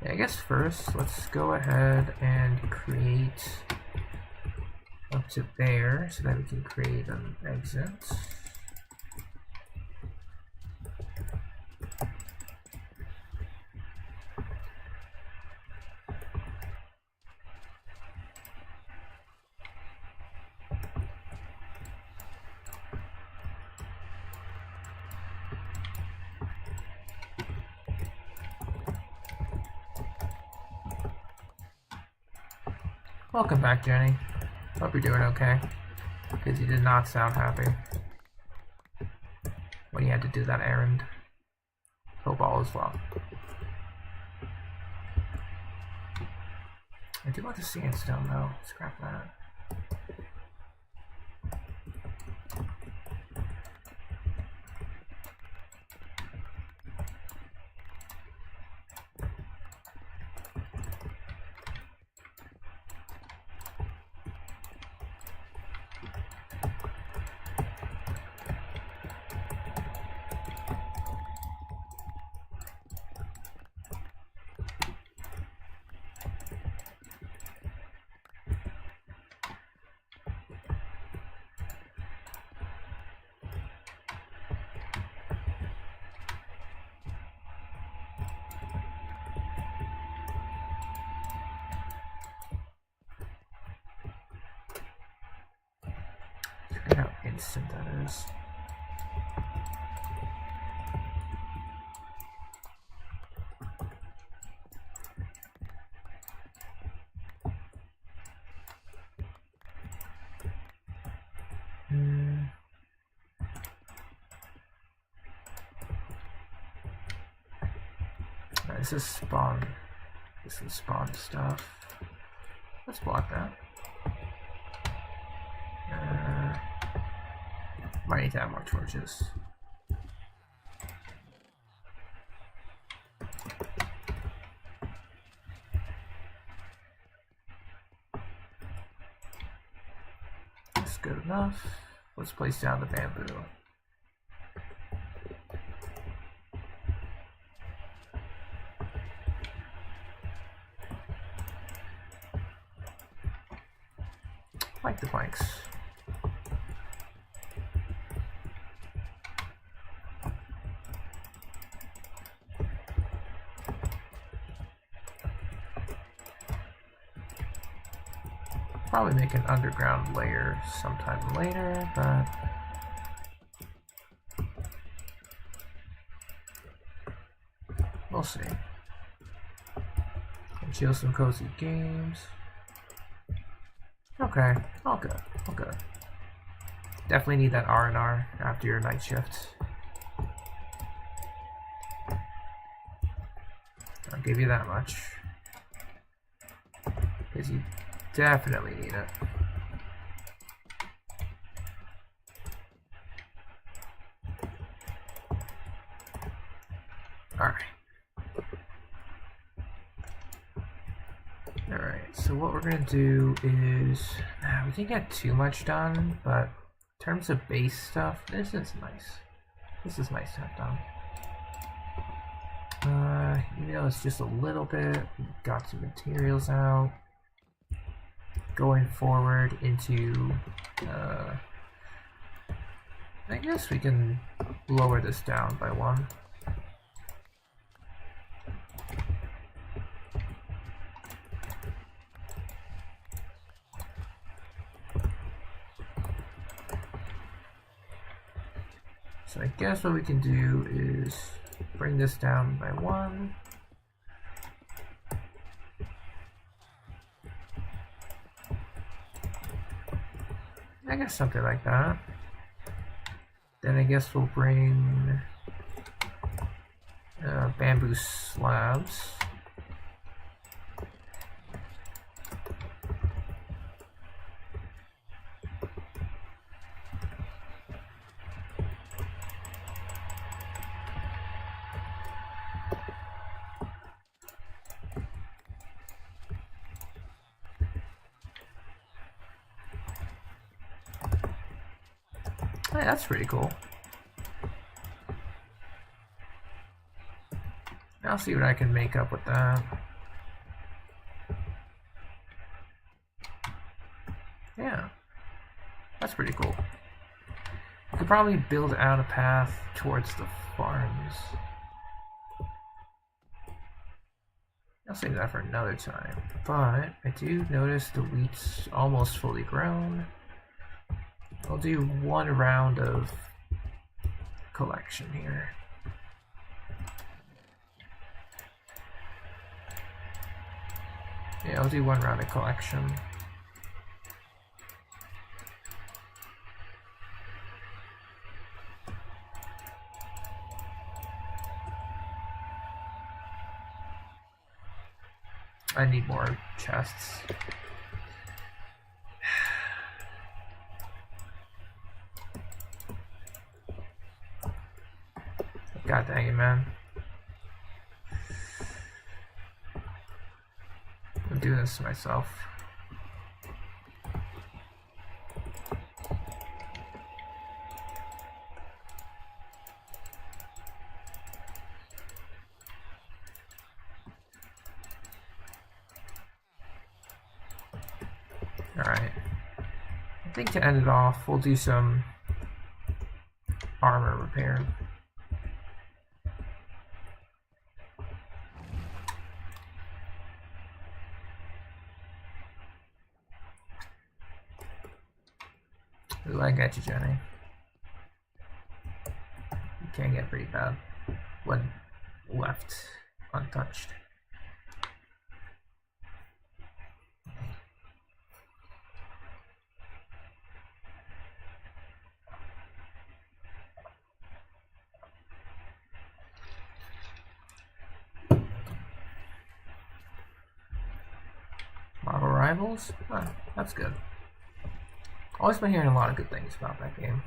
[SPEAKER 1] Yeah, I guess first, let's go ahead and create up to there, so that we can create an exit. Welcome back, Jenny. Hope you're doing okay. Because you did not sound happy when you had to do that errand. Hope all is well. I do want the sandstone though. Scrap that. instant that is. This is spawn. This is spawn stuff. Let's block that. Might need to have more torches. That's good enough. Let's place down the bamboo. Like the planks. Probably make an underground layer sometime later, but we'll see. And chill some cozy games. Okay, all good, all good. Definitely need that R&R after your night shift. I'll give you that much. Because you definitely need it. Alright. Alright, so what we're gonna do is we didn't get too much done, but in terms of base stuff, this is nice. This is nice to have done. Even though it's just a little bit, we got some materials out. Going forward into I guess we can lower this down by 1. So I guess what we can do is bring this down by 1. I guess something like that. Then I guess we'll bring bamboo slabs. Hey, that's pretty cool. I'll see what I can make up with that. Yeah, that's pretty cool. We could probably build out a path towards the farms. I'll save that for another time. But I do notice the wheat's almost fully grown. I'll do 1 round of collection here. Yeah, I'll do 1 round of collection. I need more chests. God dang it, man. I'm doing this to myself. Alright. I think to end it off, we'll do some armor repair. Ooh, I got you, Jenny. You can get pretty bad when left untouched. Marvel Rivals? Oh, that's good. Always been hearing a lot of good things about that game.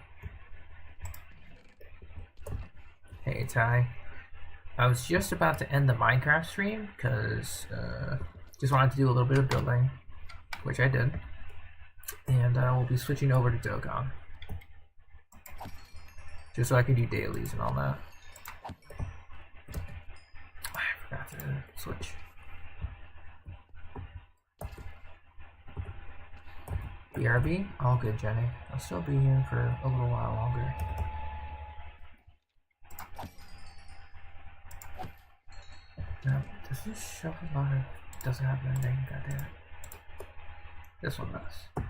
[SPEAKER 1] Hey Ty. I was just about to end the Minecraft stream because just wanted to do a little bit of building, which I did. And we'll be switching over to Dokkan. Just so I can do dailies and all that. I forgot to switch. BRB? All good, Jenny. I'll still be here for a little while longer. No, does this show a lot of... doesn't have an ending, goddamn it. This one does.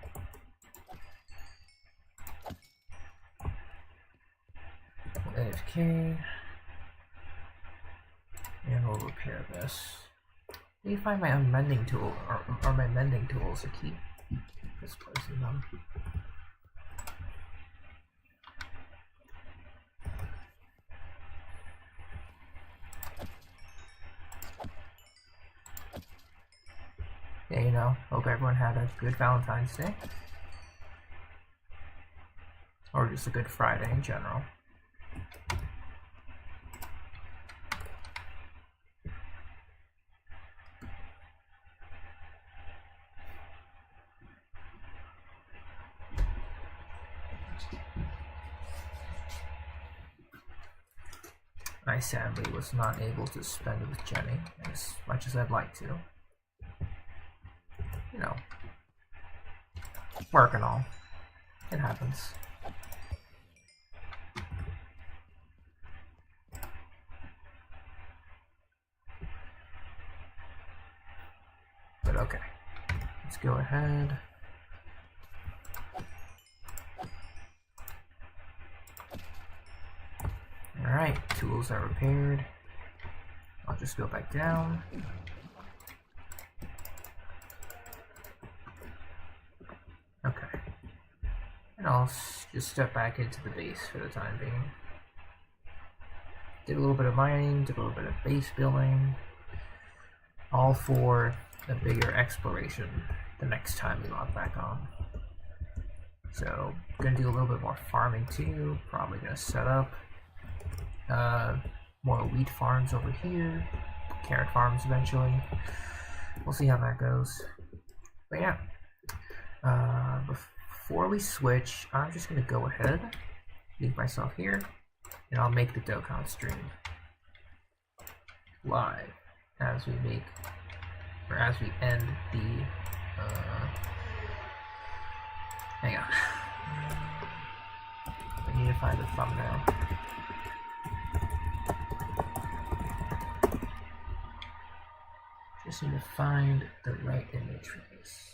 [SPEAKER 1] We'll AFK. And we'll repair this. Let me find my unmending tool, or my mending tools to keep displacing them. Yeah, you know, hope everyone had a good Valentine's Day. Or just a good Friday in general. I sadly was not able to spend it with Jenny as much as I'd like to. You know, work and all. It happens. But okay, let's go ahead. Alright, tools are repaired. I'll just go back down. Okay. And I'll just step back into the base for the time being. Did a little bit of mining, did a little bit of base building. All for a bigger exploration the next time we log back on. So, gonna do a little bit more farming too. Probably gonna set up more wheat farms over here, carrot farms eventually. We'll see how that goes. But yeah, before we switch, I'm just gonna go ahead, leave myself here, and I'll make the Dokkan stream live as we make, or as we end the, hang on. I need to find the thumbnail. Just need to find the right image for this.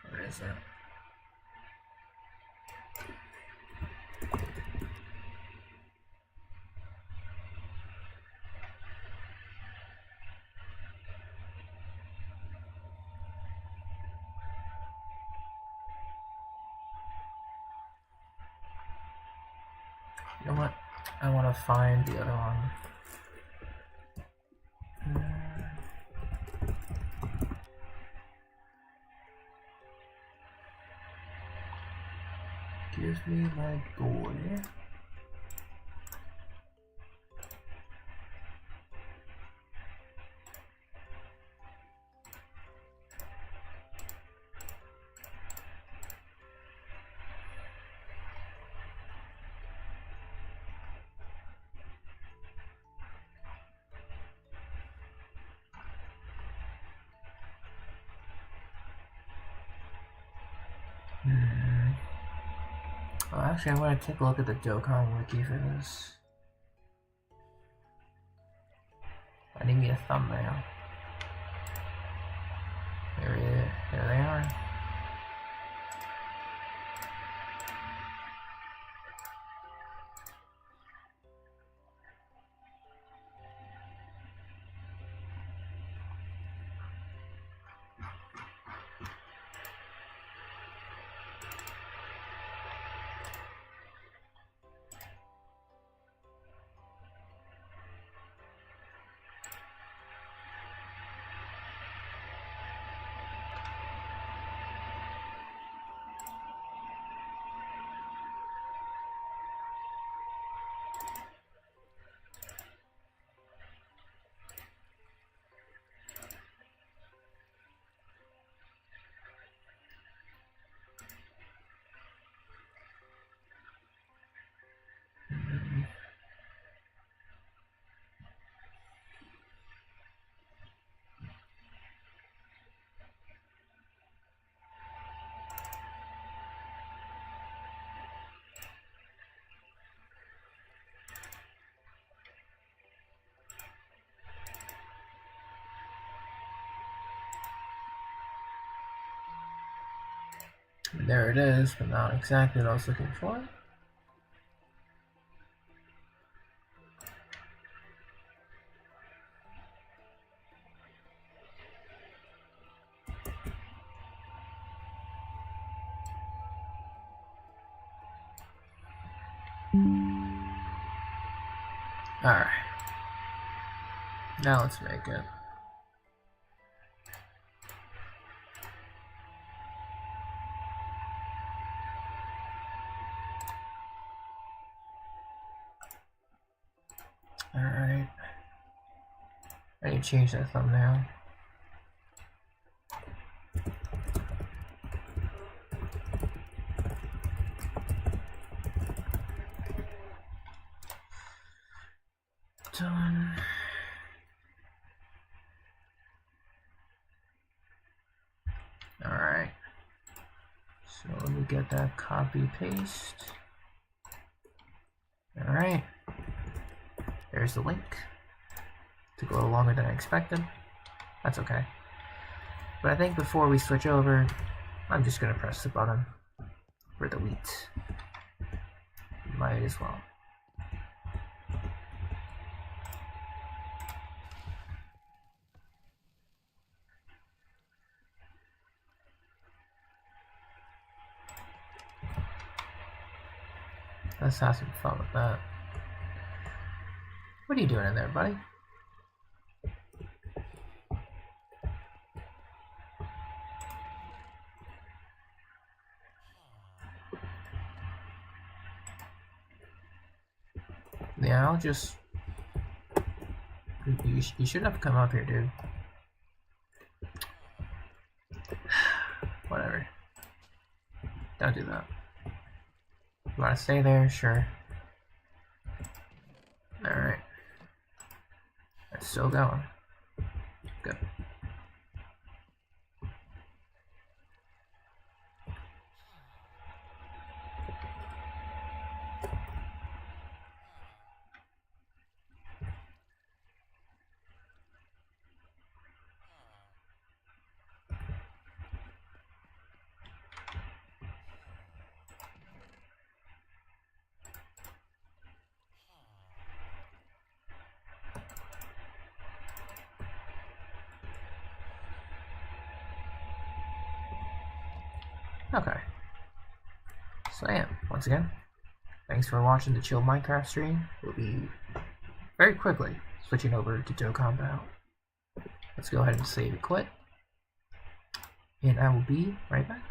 [SPEAKER 1] Where is it? You know what? I want to find the other one. Give me my boy. Actually, I'm gonna take a look at the Dokkan wiki for this. I need me a thumbnail. There they are. There it is, but not exactly what I was looking for. Alright. Now let's make it. Alright. I need to change that thumbnail. Done. Alright. So let me get that copy paste. Alright. There's the link. Took a little longer than I expected. That's okay. But I think before we switch over, I'm just gonna press the button for the wheat. Might as well. Let's have some fun with that. What are you doing in there, buddy? Yeah, I'll just... You shouldn't have come up here, dude. Whatever. Don't do that. You wanna stay there? Sure. Alright. It's still going. Good. Okay. So yeah, once again, thanks for watching the Chill Minecraft stream. We'll be very quickly switching over to Dokkan Battle. Let's go ahead and save and quit. And I will be right back.